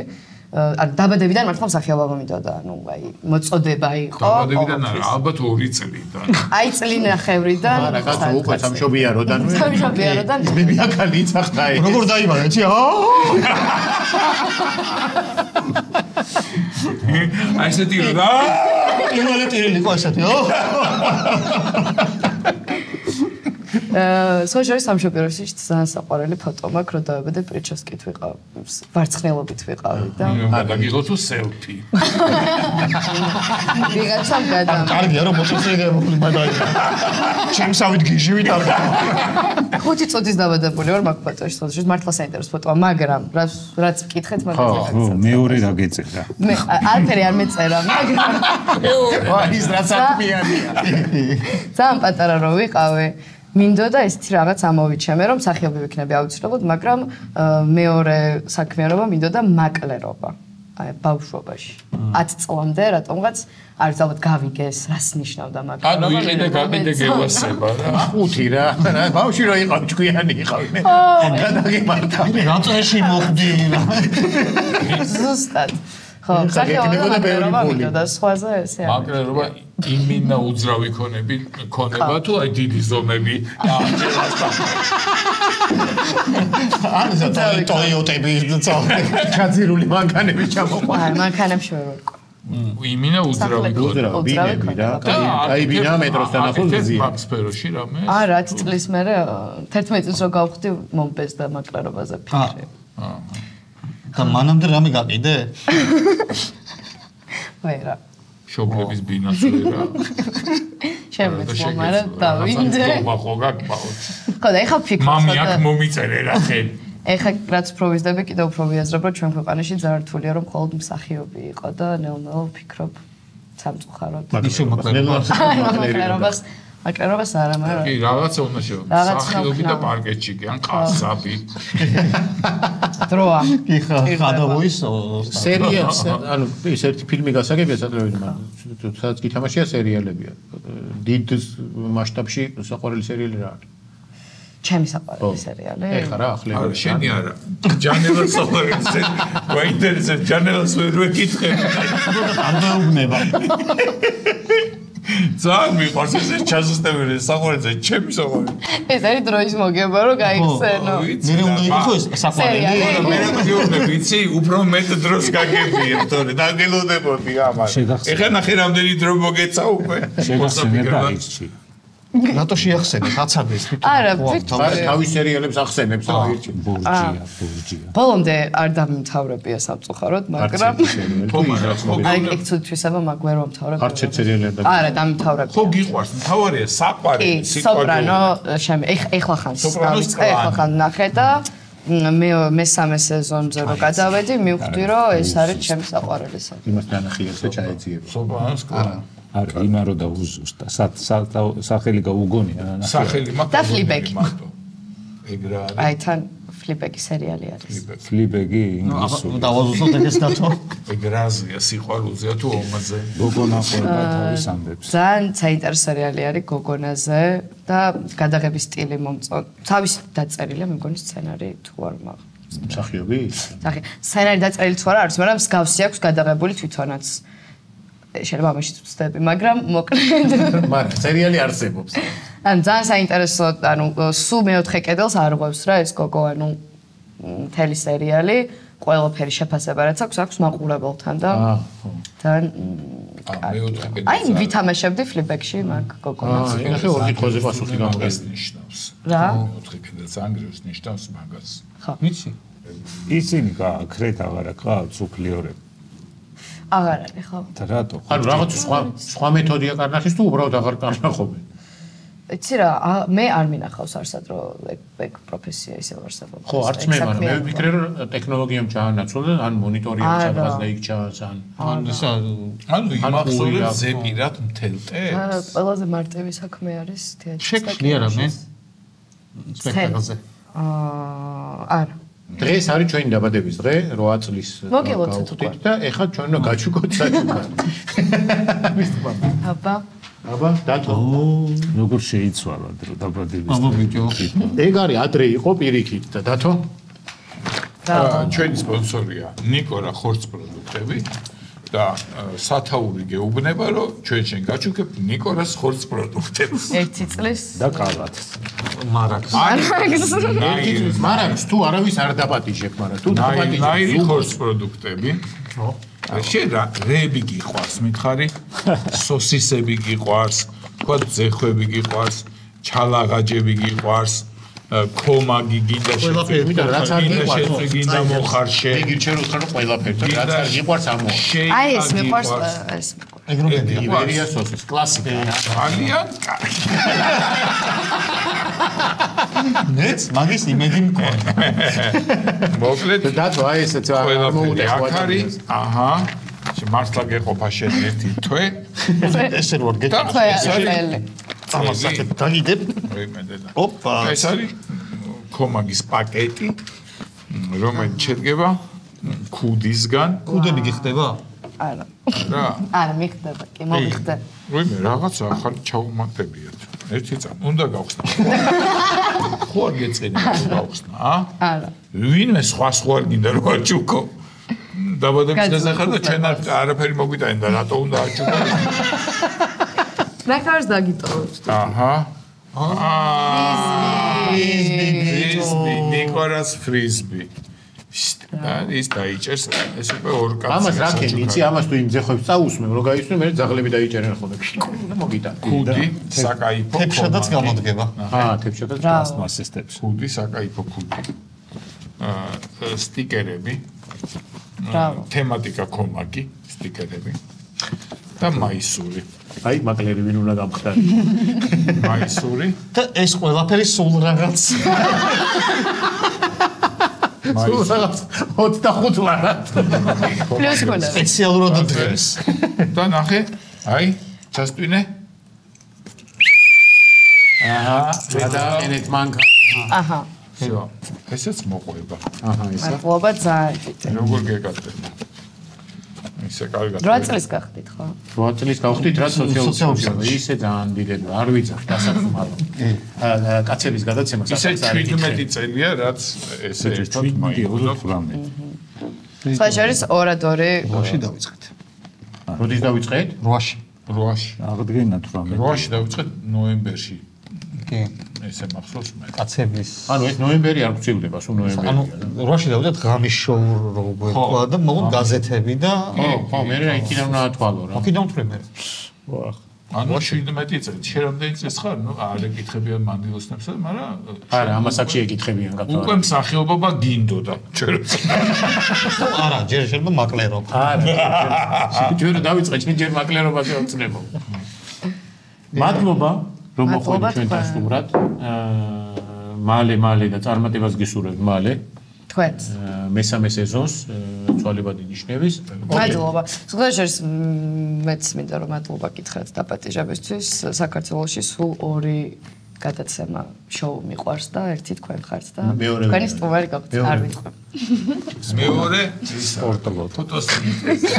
დაბადებიდან მართლა მსახიობობა მინდოდა, აი მოწოდება იყო. დაბადებიდან არა, ალბათ 2 წლიდან. აი წლინახევრიდან. არა, კაცო უკვე სამშობიაროდან. სამშობიაროდან. მე აქალი იცახდა ეს. როგორ დაიბადა, იცი? აი ესეთი რა? პირველი ტირილი იყო ესეთი, სხვა შორის სამშობიაროში ძალიან საყვარელი ფოტო მაქვს, რომ დავებადე პრიჩოსკით ვიყავ, ვარცხნილობით ვიყავი და დაგიღო თუ სელფი. ვიღაცამ გადამ. კარგია რომ მოწესრიგებული მაგალითად. ჩემსავით გიჟივით არ გავა. 5 წუთის დაბადებული ვარ მაგ ფოტოში, თორემ მართლა საინტერესო ფოტოა, მაგრამ რაც ვკითხეთ მაგაზე. მეორე რა გეწერა? მე არაფერი არ მეწერა, მაგრამ ის რა საქმიანია. ძალიან პატარა რო ვიყავი, მინდოდა ესეთი რაღაც ამოვიჩემე, რომ მსახიობი ვიქნები აუცილებლად, მაგრამ მეორე საქმიანობა მინდოდა მაკლერობა. აი ბავშვობაში. 10 წლამდე რატომღაც არის ალბათ გავიგეს, რას ნიშნავდა მაკლერობა. ანუ იყიდე გაყიდე გევასება რა. 5 რა, ბავშვი რო იყავ ჭკვიანი იყავ მე. გადაგიმართა. რა წეში მოხდი რა. ზუსტად. ხო, გეკნებოდა ბევრი ბული. და სხვაზე ესე არის. მაკლერობა იმინა უძრავი ქონება თუ აი დიდი ზომები. არის ტოიოტები ძალე. ჩაძირული მანქანები ჩამოყვა. აი, მანქანებში ვერ ვიყო. იმინა უძრავი ქონება. ბინები რა. აი ბინა მეტროსთან ახლოს ზია. მაგ სფეროში რამე? არა, 10 წლის მერე 11 წელს რო გავხდი მომბეზდა მაკლერობაზე ფიქრი. და მანამდე რამე გაყიდე? ვერა. შობლების ბინას ვერა. შემეცვა, მაგრამ დავინდე. ხო გაკმაოთ. ხო და ეხლა ფიქრობ. მამი აქ მომიწერე რა ხენ. ეხლა რაც უფრო ვიზდები, კიდევ უფრო ვიაზრებ, რომ ჩვენ ქვეყანაში ძალიან რთულია, რომ მხოლოდ მსახიობი იყო და ნელ-ნელა ვფიქრობ სამწუხაროდ. ისე მაკლერობას მაკლერობას არა, მაგრამ კი, რაღაცა უნდა შევა. მსახიობი და პარკეტში კი ან ყასაბი. დროა. კი ხა, გადავოის სერიალს, ანუ ის ერთი ფილმი გასაგებია სატელევიზიო, სადაც გითამაშია სერიალებია. დიდ მასშტაბში საყვარელი სერიალი რა არის? ჩემი საყვარელი სერიალი. ეხა რა ახლა. არა, შენი არა. ჯანელას საყვარელი სერიალი. გვაინტერესებს ჯანელას ვერ ვეკითხები. არ დაუგნება. ძალიან მიყვარს ეს ჩაზუსტებული საყვარელი, ჩემი საყვარელი. ეს არის დროის მოგება, რომ გაიხსენო. მე უნდა იყოს საყვარელი. მე რა გეუბნები, იცი, უფრო მეტ დროს გაგებია, თორე დაგელოდებოდი ამას. ეხლა ნახე რამდენი დრო მოგეცა უკვე. შეგახსენება ისჩი. რატო შეახსენეთ აცაბეს თვითონ? არა, თავის სერიალებს ახსენებს რა ირჩი. ბურჯია. ბოლომდე არ დამთავრებია სამწუხაროდ, მაგრამ აი ეგ თვითსება მაგ ვერ ვამთავრებ. არც ერთ სერიალი არ არა, დამთავრებია. ხო გიყვარს, მთავარია საყვარელი სოპრანო, ეხლა ხან ეხლა ხან ნახე და მე-3 სეზონზე რო გადავედი, მივხვდი რომ ეს არის ჩემი საყვარელი სერიალი. იმას დანახიებს და ჩაეძიებ. სოპრანოს კლა. არა, იმარო და უზუსტა. სახელი გაუგონია რა. სახელი მაქვს. და ფლიბეგი. ეგ რა არის? აი თან ფლიბეგი სერიალი არის. ფლიბეგი ინგლისური. დავაზუსტოთ ეგეს დათო. ეგ რაზეა, სიყვარულზეა თუ ომაზე? გოგონა ყურდა თავის ამბებს. ძალიან საინტერესო სერიალი არის გოგონაზე და გადაღების სტილი მომწონს. თავისი დაწერილია, მე მგონი სცენარი თუ არ მაქვს. მსახიობი? სცენარი დაწერილი თუ არა არის, მაგრამ მსგავსი აქვს გადაღებული თვითონაც. შეიძლება ამაში ვწდები, მაგრამ მოკლედ. მაგრამ სერიალი არსებობს. ან ძალიან საინტერესო, ანუ სულ მეოთხე კედელს არღვევს რა ეს გოგო, ანუ მთელი სერიალი, ყველაფერი შეფასება რაც აქვს მაყურებელთან და ძალიან მეოთხე კედელს. აი ვითამაშებდი ფლიბექში მაგ გოგონას. ნახე ორ კითხვაზე პასუხი ნიშნავს. რა? მეოთხე კედელს ანგრევს ნიშნავს მაგას. ხო. იცი? ისინი გაქრეთ აღარა ყავს უფლიორები. აღარ არის ხო? და რატო? ანუ რაღაც სხვა მეთოდია კარნახის თუ უბრალოდ აღარ კარნახობენ? იცი რა, მე არ მინახავს არსად რომ ეგ პროფესია ისე არსებობს. ხო, არც მე, მაგრამ მე ვფიქრე რომ ტექნოლოგიამ ჩაანაცვლა და ან მონიტორიებს სადღაც და იქ ჩაანს ან ანუ იმახსოვრებს ზეპირად მთელ ტექს. ყველაზე მარტივი საქმე არის თეატრში. შექმნია რა მე? სპექტაკლზე. არა. დღეს არის ჩვენი დაბადების დღე, 8 წლის მოგილოცეთ გავხდით და ეხლა ჩვენ უნდა გაჩუქოთ საჩუქარი. აბა, დათო. როგორ შეიცვალა დაბადების დღე? აბა ბიჭო. ეგ არის ადრე იყო პირიქით და დათო. ჩვენი სპონსორია ნიკორა ხორცს პროდუქტები და სათაური გეუბნება რომ ჩვენ გაჩუქებთ ნიკორას ხორცს პროდუქტებს. 1 წლის და კალათს. მარაკს. მარაკს თუ არავის არ დაპატიჟებ, მაგრამ თუ დაპატიჟებ. ნაირი ხორცს პროდუქტები. შენ რა რეები გიყვარს მითხარი? სოსისები გიყვარს, თქვა ზეხვები გიყვარს, ჩალაღაჯები გიყვარს. კომაგი გინდა ყველაფერი და რაც არ გიყვარს გინდა მოხარშე მე გირჩევნოთ რომ ყველაფერი და რაც არ გიყვარს ამო აი ეს მიყვარს ეს ეგრომედია იბერია სოსის კლასიკა ძალიან კარგი ნეც მაგის იმედი მქონდა მოკლედ დათო აი ესეც არ მოუდა აკარი აჰა მართლა გეყოფა შენ ერთი თვე ესე რო გეტყვი ეს არის წამოსაკეთ დაგიდებ ოპა ეს არის კომაგის პაკეტი რომელიც შედგება ქუდისგან ქუდები გიხდება არა რა არა მიხდება კი მომიხდა ვიმე რაღაც ახალი ჩაუმატებიათ ერთი წამ უნდა გავხსნა ხო არ გეწენა გავხსნა არა ვინმე სხვა არ გინდა რომ აჩუქო დაბადების დღეს ახლა და ჩვენ არაფერი მოგვიტანა და რატო უნდა აჩუქო ნახავს დაგიტოვებს აჰა ფრიზბი ნიკორას ფრიზბი ის დაიჭერს ეს უკვე ორ კაცი ამას რა ქენი იცი ამას თუ იმ ძეხვებს წაусმებ რო გაისმენ მე ძაღლები დაიჭერენ ხოლმე და მოგიტან ქუდი საკაიფო თეფშადაც გამოდგება თეფშადაც პლასტმასის თეფში ქუდი საკაიფო ქუდი სტიკერები თემატიკა კომაგი სტიკერები და მაისური აი მაკლერი ვინ უნდა გამხდარი მაისური და ეს ყველაფერი სულ რაღაც სულ რაღაც 25 ლარად პლუს ყველა სპეციალურად დღეს და ნახე აი ჩასტვინე აჰა გადაენეთ მანქა აჰა всё ესეც მოყვება აჰა ესა მადლობა ძალიან როგორ გეკატება ისე კარგად 8 წლის გახდით ხო 8 წლის გავხდით რა სოციალურ ისე ძალიან დიდები არ ვიძახ დასაქმალო კაცების გადაცემა ისე 17 წელია რაც ესე ერთად მაიგო სხვა შორის ორადორი 8-ში დავიწყეთ როდის დავიწყეთ 8-ში 8-ში აღდგენა 18 8-ში დავიწყეთ ნოემბერში კი ესე მახსოვს მე კაცების ანუ ეს ნოემბერი არ გწილდება სულ ნოემბერი ანუ 8-ში დავიწყეთ ღამის შოუ როგორ და მოგონ გაზეთები და ხო მე რა იქიდან უნდა ათვალო რა აქედან ვთვლი მე ანუ 17 წელი შენ რამდენი წელს ხარ? ნუ არ ეკითხებიან მანდილოსნებს, მაგრამ არა, ამას აქ შეეკითხებიან კაცო. უკვე მსახიობობა გინდოდა. ჩვენ არა, ჯერ შეიძლება მაკლერობა. არა. ჩვენ დავიწყე ჩვენ ჯერ მაკლერობაზე ვწნებო. მადლობა, რომ მოხვედით ჩვენთან სტუმრად. მალე და წარმატებას გისურვებთ მალე. თქვენს მესამე სეზონს ცვალებადი ნიშნების. მადლობა. სხვაშორის მეც მინდა რომ მადლობა გითხრათ დაპატიჟებისთვის. საქართველოში სულ 2 გადაცემა შოუ მიყვარს და ერთი თქვენ ხართ და თქვენი სტუმარი გაქვთ. არ ვიტყვი. მეორე სპორტოლო ფოტოსინთეზი.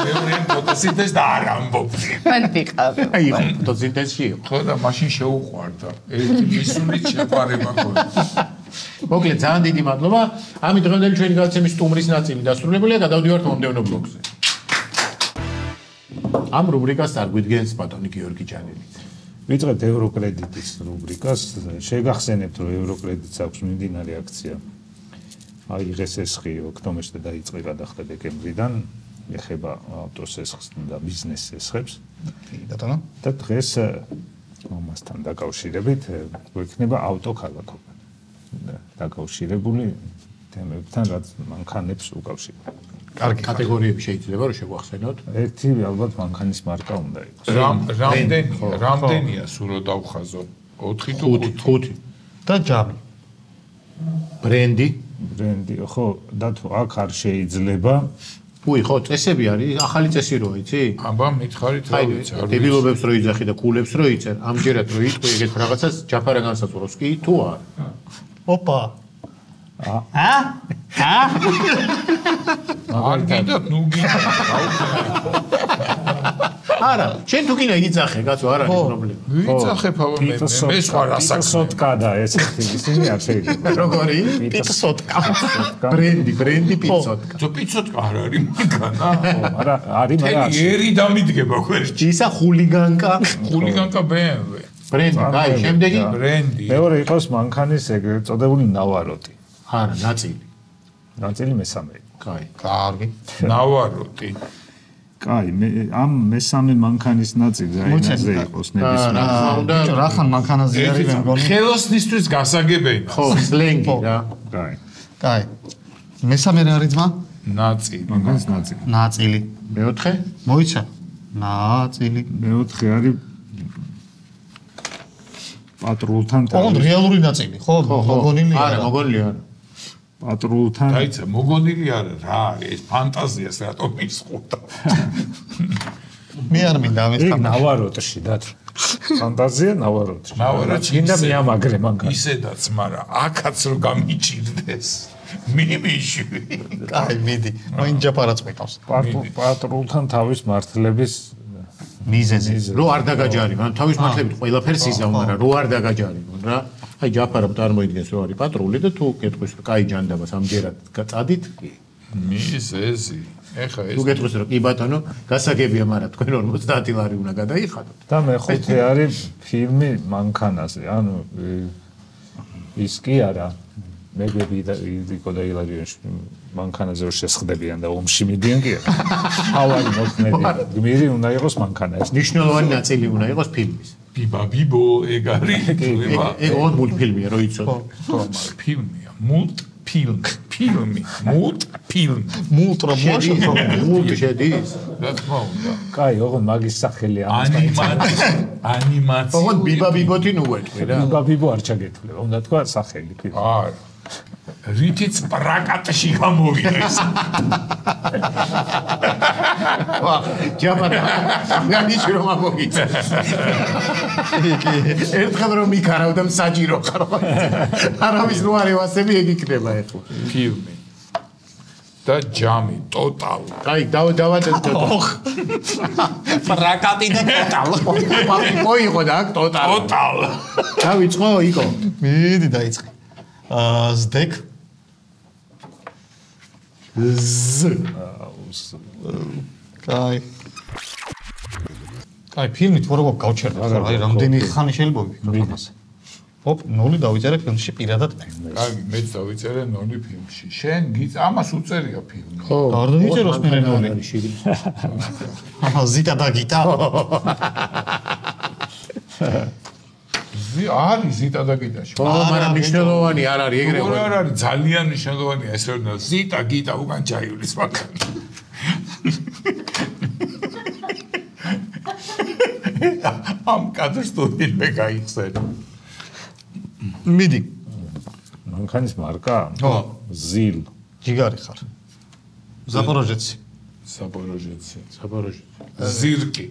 მეორე ფოტოსინთეზი და არ ამბობ. მან ვიყავ. აი, ფოტოსინთეზი იყო. ხო და მაშინ შეუყვარდა. ერთი მისული შეყვარება ქონდა. მოკლედ ძალიან დიდი მადლობა. ამით დღევანდელი ჩვენი გადაცემის სტუმრის ნაწილი დასრულებულია. გადავდივართ მომდევნო ბლოგზე. ამ რუბრიკას წარგვიდგენს ბატონი გიორგი ჯანელი. ვიწყებთ ევროკრედიტის რუბრიკას. შეგახსენებთ, რომ ევროკრედიტს აქვს მიმდინარე აქცია. აიღეს ესხი ოქტომბერში და დაიწყე გადახდა დეკემბრიდან. ეხება ავტოს ესხს და ბიზნეს ესხებს. ბატონო. და დღეს ამასთან დაკავშირებით გვექნება ავტოქალაქობა. დაკავშირებული თემებთან, რაც მანქანებს უკავშირდება. კარგი კატეგორიები შეიძლება რომ შეგვახსენოთ. ერთი ალბათ მანქანის მარკა უნდა იყოს. რამდენია სულ რო დავხაზო? 4 თუ 5 და ჯამი. ბრენდი. ხო, და თუ აქ არ შეიძლება. უი, ხო, წესები არის, ახალი წესი რო იცი? აბა მითხარით რა ვიცი, არ ვიცი. დებილობებს რო იძახი და კულებს რო იწერ, ამჯერად რო იტყვი ეგეთ რაღაცას ჯაფარა განსაზღვროს კი თუ არა. ოპა. არ გინდათ, ნუ გინდათ. არა, შენ თუ გინდა იგიძახე, კაცო, არ არის პრობლემა. ვიძახებ აბა მე სხვა რასაკ სოტკა და ესეთი ისინი არ შეიძლება. როგორი? პიცოტკა. ბრენდი პიცოტკა. ძო პიცოტკა არ არის მანქანა. არა, არის, მაგრამ ერი დამიდგება გვერდში. ისა ხულიგანკა. ხულიგანკა BMW. ბრენდი, აი, შემდეგი? ბრენდი. მეორე იყოს მანქანის ეგრეთ წოდებული ნავაროტი. არა, ნაწილი. ნაწილი მესამე. კაი. კარგი. ნავაროტი. კაი, ამ მესამე მანქანის ნაწილი აინაზე იყოს ნებისმიერ. რახან მანქანაზე არის მე მგონი. ხელოსნისთვის გასაგებია. ხო, სლენგი რა. კაი. კაი. მესამე რა არის ძმა? ნაწილი. მანქანის ნაწილი. ნაწილი. მეოთხე? მოიცა. ნაწილი. მეოთხე არის პატრულთან ოღონდ რეალური ნაწილი, ხო? მოგონილი არა, მოგონილი არა. პატრულთან დაიცა, მოგონილი არა, რა არის ეს ფანტაზიას რატომ მისხუთა. მე არ მინდა ამის ეგ თამაში. ნავაროტში დათო. ფანტაზია ნავაროტში. ნავაროტში გინდა მიამაგრე მანქანა. ისედაც, მაგრამ აქაც რო გამიჭირდეს. მიმიშვი. კაი, მიდი. მოინჯაფარაც მეკავს. პატრულთან თავის მართლების მიზეზი. რო არ დაგაჯარიმ, ან თავის მართლებით ყველაფერს იზამ, მაგრამ რო არ დაგაჯარიმ, რა. აი ჯაფარამ წარმოიდგენს რო არის პატრული და თუ გეტყვის რომ კაი ჯანდაბას ამჯერად გაწადით, კი. მიზეზი. ეხა ეს თუ გეტყვის რომ კი ბატონო, გასაგებია, მაგრამ თქვენ 50 ლარი უნდა გადაიხადოთ. და მეხუთე არის ფილმი მანქანაზე. ანუ ის კი არა. მეგები და იდიკო და ილარიონში მანქანაზე რო შესხდებიან და ომში მიდიან კი არა. თავარი მოქმედი გმირი უნდა იყოს მანქანა. ეს ნიშნულოვანი ნაწილი უნდა იყოს ფილმის. ბიბა ბიბო ეგ არის თვლება. ეგ ოღონდ მულტფილმია, რო იცოდე. ხო, მაგრამ ფილმია, მულტფილმი, მულტფილმი. მულტ რო მოშო. მულტ შედის. რა თქმა უნდა. კაი, ოღონდ მაგის სახელი ამას ანიმაცია. ოღონდ ბიბა ბიბოთი ნუ ვეთქვი რა. ბიბა ბიბო არ ჩაგეთვლება. უნდა თქვა სახელი ფილმი. არა. რითიც პრაკატში გამოვიდა ეს. ვა, ჯაფარა. განიში რომ ამოგიწე. ერთხელ რომ მიქარავდა საჭირო ხარ. არავის რო არ ევასები ეგ იქნება ეხლა. ფილმი. და ჯამი, ტოტალ. აი, დავადეთ ტოტალ. პრაკატი და ტოტალ. მოიყო და აქ ტოტალ. ტოტალ. დავიწყო, იკო. მიდი დაიწყე. ზდეკ. კაი. კაი, ფილმი თუ როგორ გავჩერდა, აი რამდენი ხანი შეიძლება ვიყოს. ოპ, 0 დავიწერე ფილმში პირადად მე. კარგი, მეც დავიწერე 0 ფილმში. შენ ამას უწერია ფილმი. ხო. არ დავიწეროს მე 0. აჰა, ზიტა და გიტა. არის ზიტა და გიტაში. ხო, მაგრამ მნიშვნელოვანი არ არის ეგრე. როგორ არ არის ძალიან მნიშვნელოვანია ეს რომ ზიტა გიტა უკან ჩაივლის მანქანა. ამ კადრს თუ ვინმე გაიხსენე. მიდი. მანქანის მარკა? ხო. ზილ. ჯიგარი ხარ. ზაპოროჟეცი. საბოროჟეცი. ზირკი.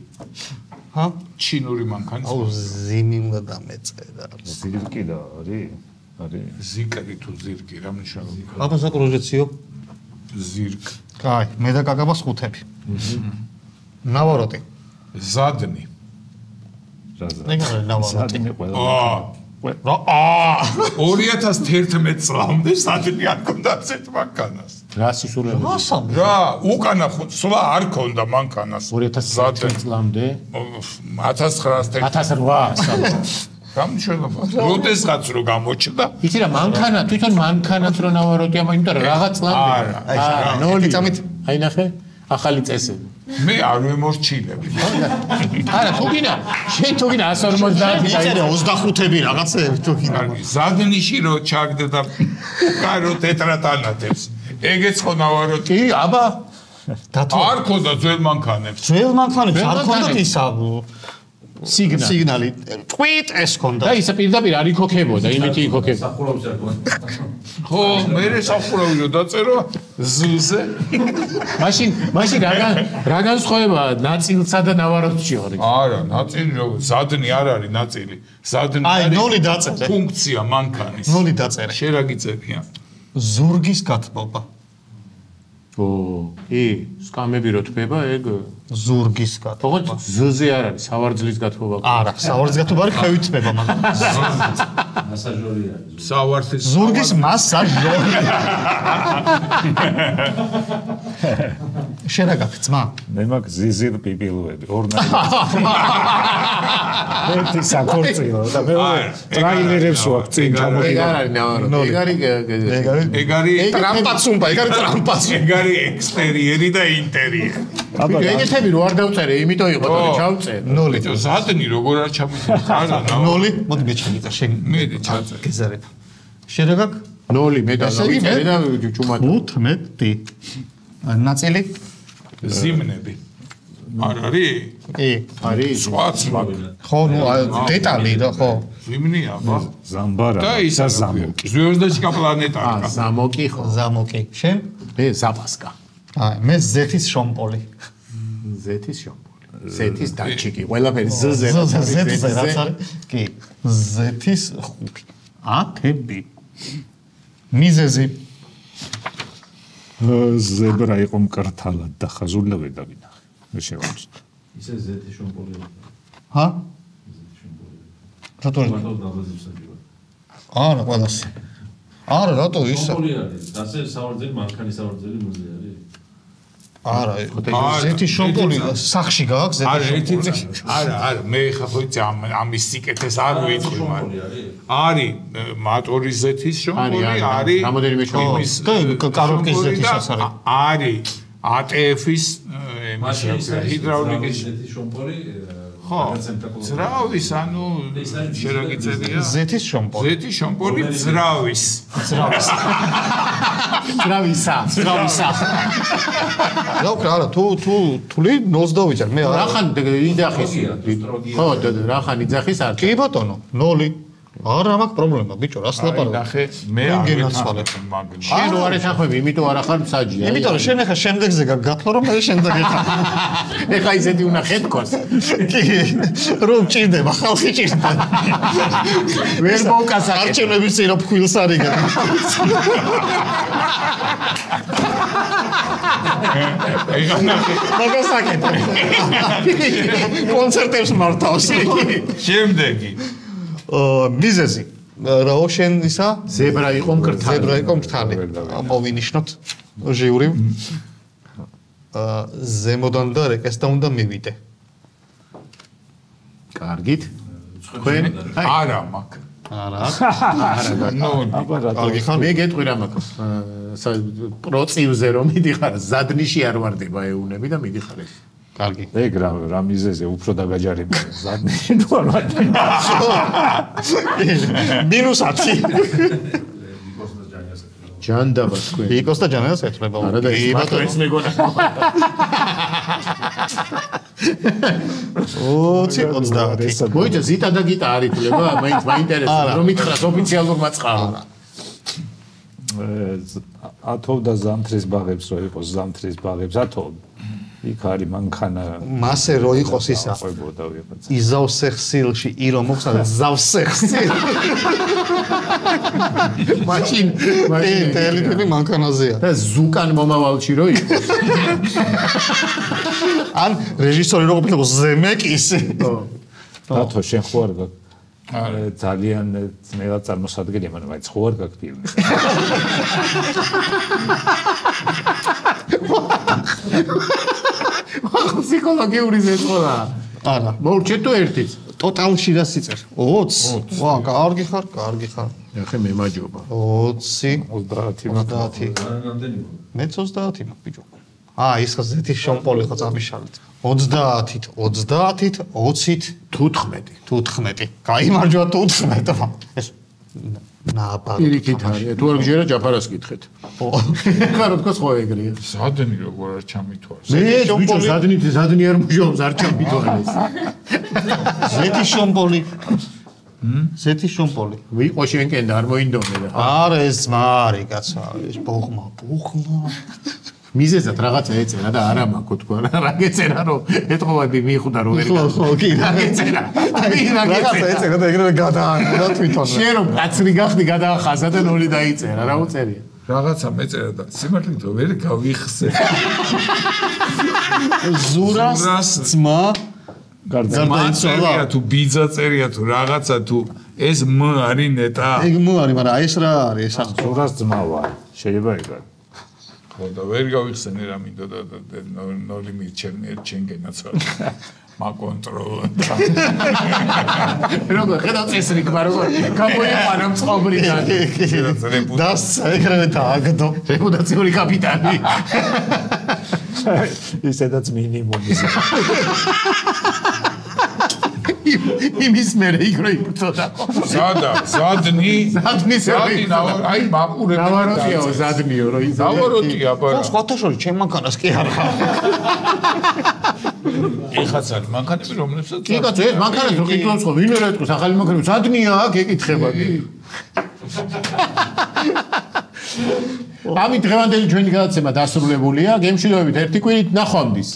ჰა? ჩინური მანქანის. აუ, ზიმი უნდა დამეწერა. ზილკი და არის? არის. ზიკრი თუ ზირკი რა მნიშვნელობა? აბა ზაპოროჟეციო. ზირკ. კაი, მე და კაკაბას ხუთები. ნავაროტი. ზადნი. ნეგარი ნავაროტი. აა 2011 წლამდე სადნი არ ქონდა ასეთ მანქანას. რა სისულელე. რა, უკანა სულა არ ქონდა მანქანას. 2011 წლამდე 1800 გამშველობა. როდესღაც რო გამოჩნდა, იცი რა მანქანა, თვითონ მანქანაც რო ნავაროტია, იმიტომ რომ რაღაც წლამდე. არა, ნოლი. წამით. აი ნახე, ახალი წესები. მე არ ვემორჩილები. არა, თუ გინდა, შენ თუ გინდა 150 იწერე 25-ები რაღაცეები თუ გინდა. ზადნიში რო ჩაგდა და უკარო თეტრად ანათებს. ეგეც ხო ნავაროტი. კი, აბა. დათო. არ ქონდა ძველ მანქანებს. ძველ მანქანებს არ ქონდათ ისა სიგნალი. ტყვიტ ეს ქონდა. და ისა პირდაპირ არ იქოქებოდა, იმითი იქოქებოდა. ხო, მე სახურავი რო დაწერო ზზე. მაშინ რა განსხვავება ნაწილსა და ნავაროტში არის? არა, ნაწილი როგორ ზადნი არ არის ნაწილი. ზადნი აი, არის 0 დაწერე. ფუნქცია მანქანის. 0 დაწერე. შენ რა გიწერია? ზურგის გათბობა. ო, კი, სკამები რო თბება, ეგ ზურგის გათბობა. თქო ზზე არ არის, სავარძლის გათბობა. არა, სავარძლის გათბობა არის ხევით თბება, მაგრამ მასაჟორი არის. სავარძლის ზურგის მასაჟორი. შენ რა გაქვს ძმა? მე მაქვს ზიზილ პიპილოები, ორნაირი. ერთი საქორწილო და მეორე ტრაილერებს ვაქვს წინ ეგ ჩამოდი. არ არის ნავარო. ეგ არის ეგ არის ტრამპაცუმბა, ეგ არის ტრამპაცი. ეგ არის ექსტერიერი და ინტერიერი. აბა ეგეთები რო არ დავწერე, იმიტომ იყო თორე ჩავწერე. 0. ბიჭო, ზადნი როგორ არ ჩამიწევს? არა, 0. მოდი მე ჩამიწერ შენ. მე ჩავწერე. გეზარებ. შენ რა გაქვს? 0 მე დავწერე და ჩუმად. 15. ნაწილი? ზიმნები. არ არის? კი. არის. სხვაც მაგ. ხო, ნუ დეტალი რა, ხო. ზიმნია, ბა. ზამბარა და ის და ზამოკი. ზვიოზდაჩკა პლანეტარკა. ზამოკი ხო. ზამოკი. შენ? მე ზაპასკა. აი, მე ზეთის შომპოლი. ზეთის შომპოლი. ზეთის დაჩიკი. ყველაფერი ზზე. ზეთის რაც არის? კი. ზეთის ხუთი. ათები. მიზეზი. ზებრა იყო მკრთალად და ხაზულავე დავინახე. მე შევამჩნი. ისე ზეთი შომპოლი. ჰა? რატო? მარტო დაბაზებს აჯობა. არა, ყველასი. არა, რატო ისა? შომპოლი არის. ასე სავარძელი, მანქანის სავარძელი მუზეი არის. არა, ზეთის შომპოლი სახში გაქვს ზეთის არა, ერთი შომპოლი. არა, მე ხა ხო იცი ამის სიკეთეს არ ვიტყვი, მაგრამ არის მატორის ზეთის შომპოლი, არის რამოდენიმე შომპოლი. და კაროტკის ზეთისაც არის. არის ATF-ის ჰიდრაულიკის ზეთის შომპოლი. ხო, ძრავის, ანუ შერაგიწებია ზეთის შომპოლი. ზეთის შომპოლი ძრავის. ძრავისა. რა ვქნა, არა, თული 0 დავიჭერ, მე არა. რახან იძახის. ხო, რახან იძახის არ. კი ბატონო, 0. არა მაქვს პრობლემა, ბიჭო, რას ლაპარაკობ? ნახე, მე არ გენაცვალებ. მაგ შენ რო არ ეთანხმები, იმიტომ არ ახარ მსაჯი. იმიტომ რომ შენ ახლა შემდეგზე გაგაფლო რომ მე შენ დაგეთა. ეხა ისეთი უნდა ხედქოს. კი, რომ ჭირდება, ხალხი ჭირდება. ვერ მოვკასაკეთე. არჩევნების წინ რო ფქვილს არ იგებ. ეგ ნახე. მაგასაკეთე. კონცერტებს მართავს. შემდეგი მიზეზი. რაო შენ ისა? ზებრა იყო მკრთალი. ზებრა იყო მკრთალი. მოვინიშნოთ ჟიური. ზემოდან და რეკესთან უნდა მივიდე. კარგით. თქვენ არა მაქვს. არა. ნო, აბა რა კარგი ხარ? მე გეტყვი რა მაქვს. პროცივზე რომ მიდიხარ, ზადნიში არ ვარდება ეუნები და მიდიხარ ეს. კარგი. ეგ რა მიზეზე უფრო დაგაჯარებია ზადნიში თუ არ ვარ. -10. ჯანდაბა თქვენ. იკოს და ჯანას ეთრება. არა და ის მარტო ეს მეგონა. 20. მოიცა ზიტა და გიტა არ ითვლება, მაინტერესებს რომ მითხრას ოფიციალურმა წყაროა. ათოვდა ზამთრის ბაღებს რო იყოს ზამთრის ბაღებს ათოვდა. იქ არის მანქანა. მასე რო იყოს ისა. ყვებოდა ვიღაცა. იზავსე ხსილში ირო მოხსნა ზავსე ხსილ. მაშინ ტელეფონი მანქანაზეა. და ზუკან მომავალში რო იყოს. ან რეჟისორი რო ყოფილიყო ზემეკისი. ათო შენ ხო არ გაქვს? ძალიან ძნელად წარმოსადგენია, მაგრამ აი ხო არ გაქვს ფილმი. ფსიქოლოგიური ზეწოლა. არა. მოურჩეთ თუ ერთიც. ტოტალში რა სიწერ? 20. ვა, კარგი ხარ, კარგი ხარ. ახლა მემაჯობა. 20. 30 30. რამდენი მოყვა? მეც 30 მაქვს ბიჭო. ის ხა ზეთის შომპოლი ხო წამიშალეთ. 30-ით, 30-ით, 20-ით, 15. გაიმარჯვა 15-მა. ეს ნაბა. პირიქით არის. თუ არ გჯერა ჯაფარას კითხეთ. ხო. ხა რო თქოს ხო ეგრეა. ზადნი როგორ არ ჩამითვალს. მე ბიჭო ზადნი არ მუშაობს არ ჩამითვალეს. ზეთის შომპოლი. ზეთის შომპოლი. ვიყო შენკენ და არ მოინდომე და. არა ეს ძმა არის კაცო, ეს ბოღმა. მიზეზად რაღაცა ეწერა და არა მაქვს თქვა რა გეწერა რომ ეთხოვები მიხვდა რომ ვერ ხო, კი, რა გეწერა რაღაცა ეწერა და ეგრევე გადაანდა თვითონ. შენ რომ კაცრი გახდი გადაახაზა და 0 დაიწერა რა უწერია რაღაცა მეწერა და სიმართლით ვერ გავიხსე. ზურას ძმა გარდაიცვალა თუ ბიძა წერია თუ რაღაცა თუ ეს მ არის ნეტა. ეგ მო არის, მაგრამ აი ეს რა არის ეს ახლა. ზურას ძმა ვარ. შეიძლება იგარ. ხო და ვერ გავიხსენე რა მინდოდა და ნოლი მირჩენე ჩენგენაც ვარ. მაკონტროლ. როგორ ხედავ წესრიგმა როგორ გამოიყარა მწყობრიდან. დასცა ეგრევე დააგდო. რეპუტაციური კაპიტანი. ისედაც მინიმუმი. იმის მერე იქ რო იბრძოდა. ზადნი აი მაყურები. ნავაროტიაო ზადნიო რო ის. ნავაროტია ხო, სხვათა შორის ჩემ მანქანას კი არა. ეხაც არის მანქანები რომლებსაც კი კაცო ეს მანქანას რო ყიდავს ხო ვინ ვერ ეთქოს ახალი მანქანები ზადნია აქ ეკითხება კი. ამით დღევანდელი ჩვენი გადაცემა დასრულებულია. გემშვიდობებით ერთი კვირით ნახვამდის.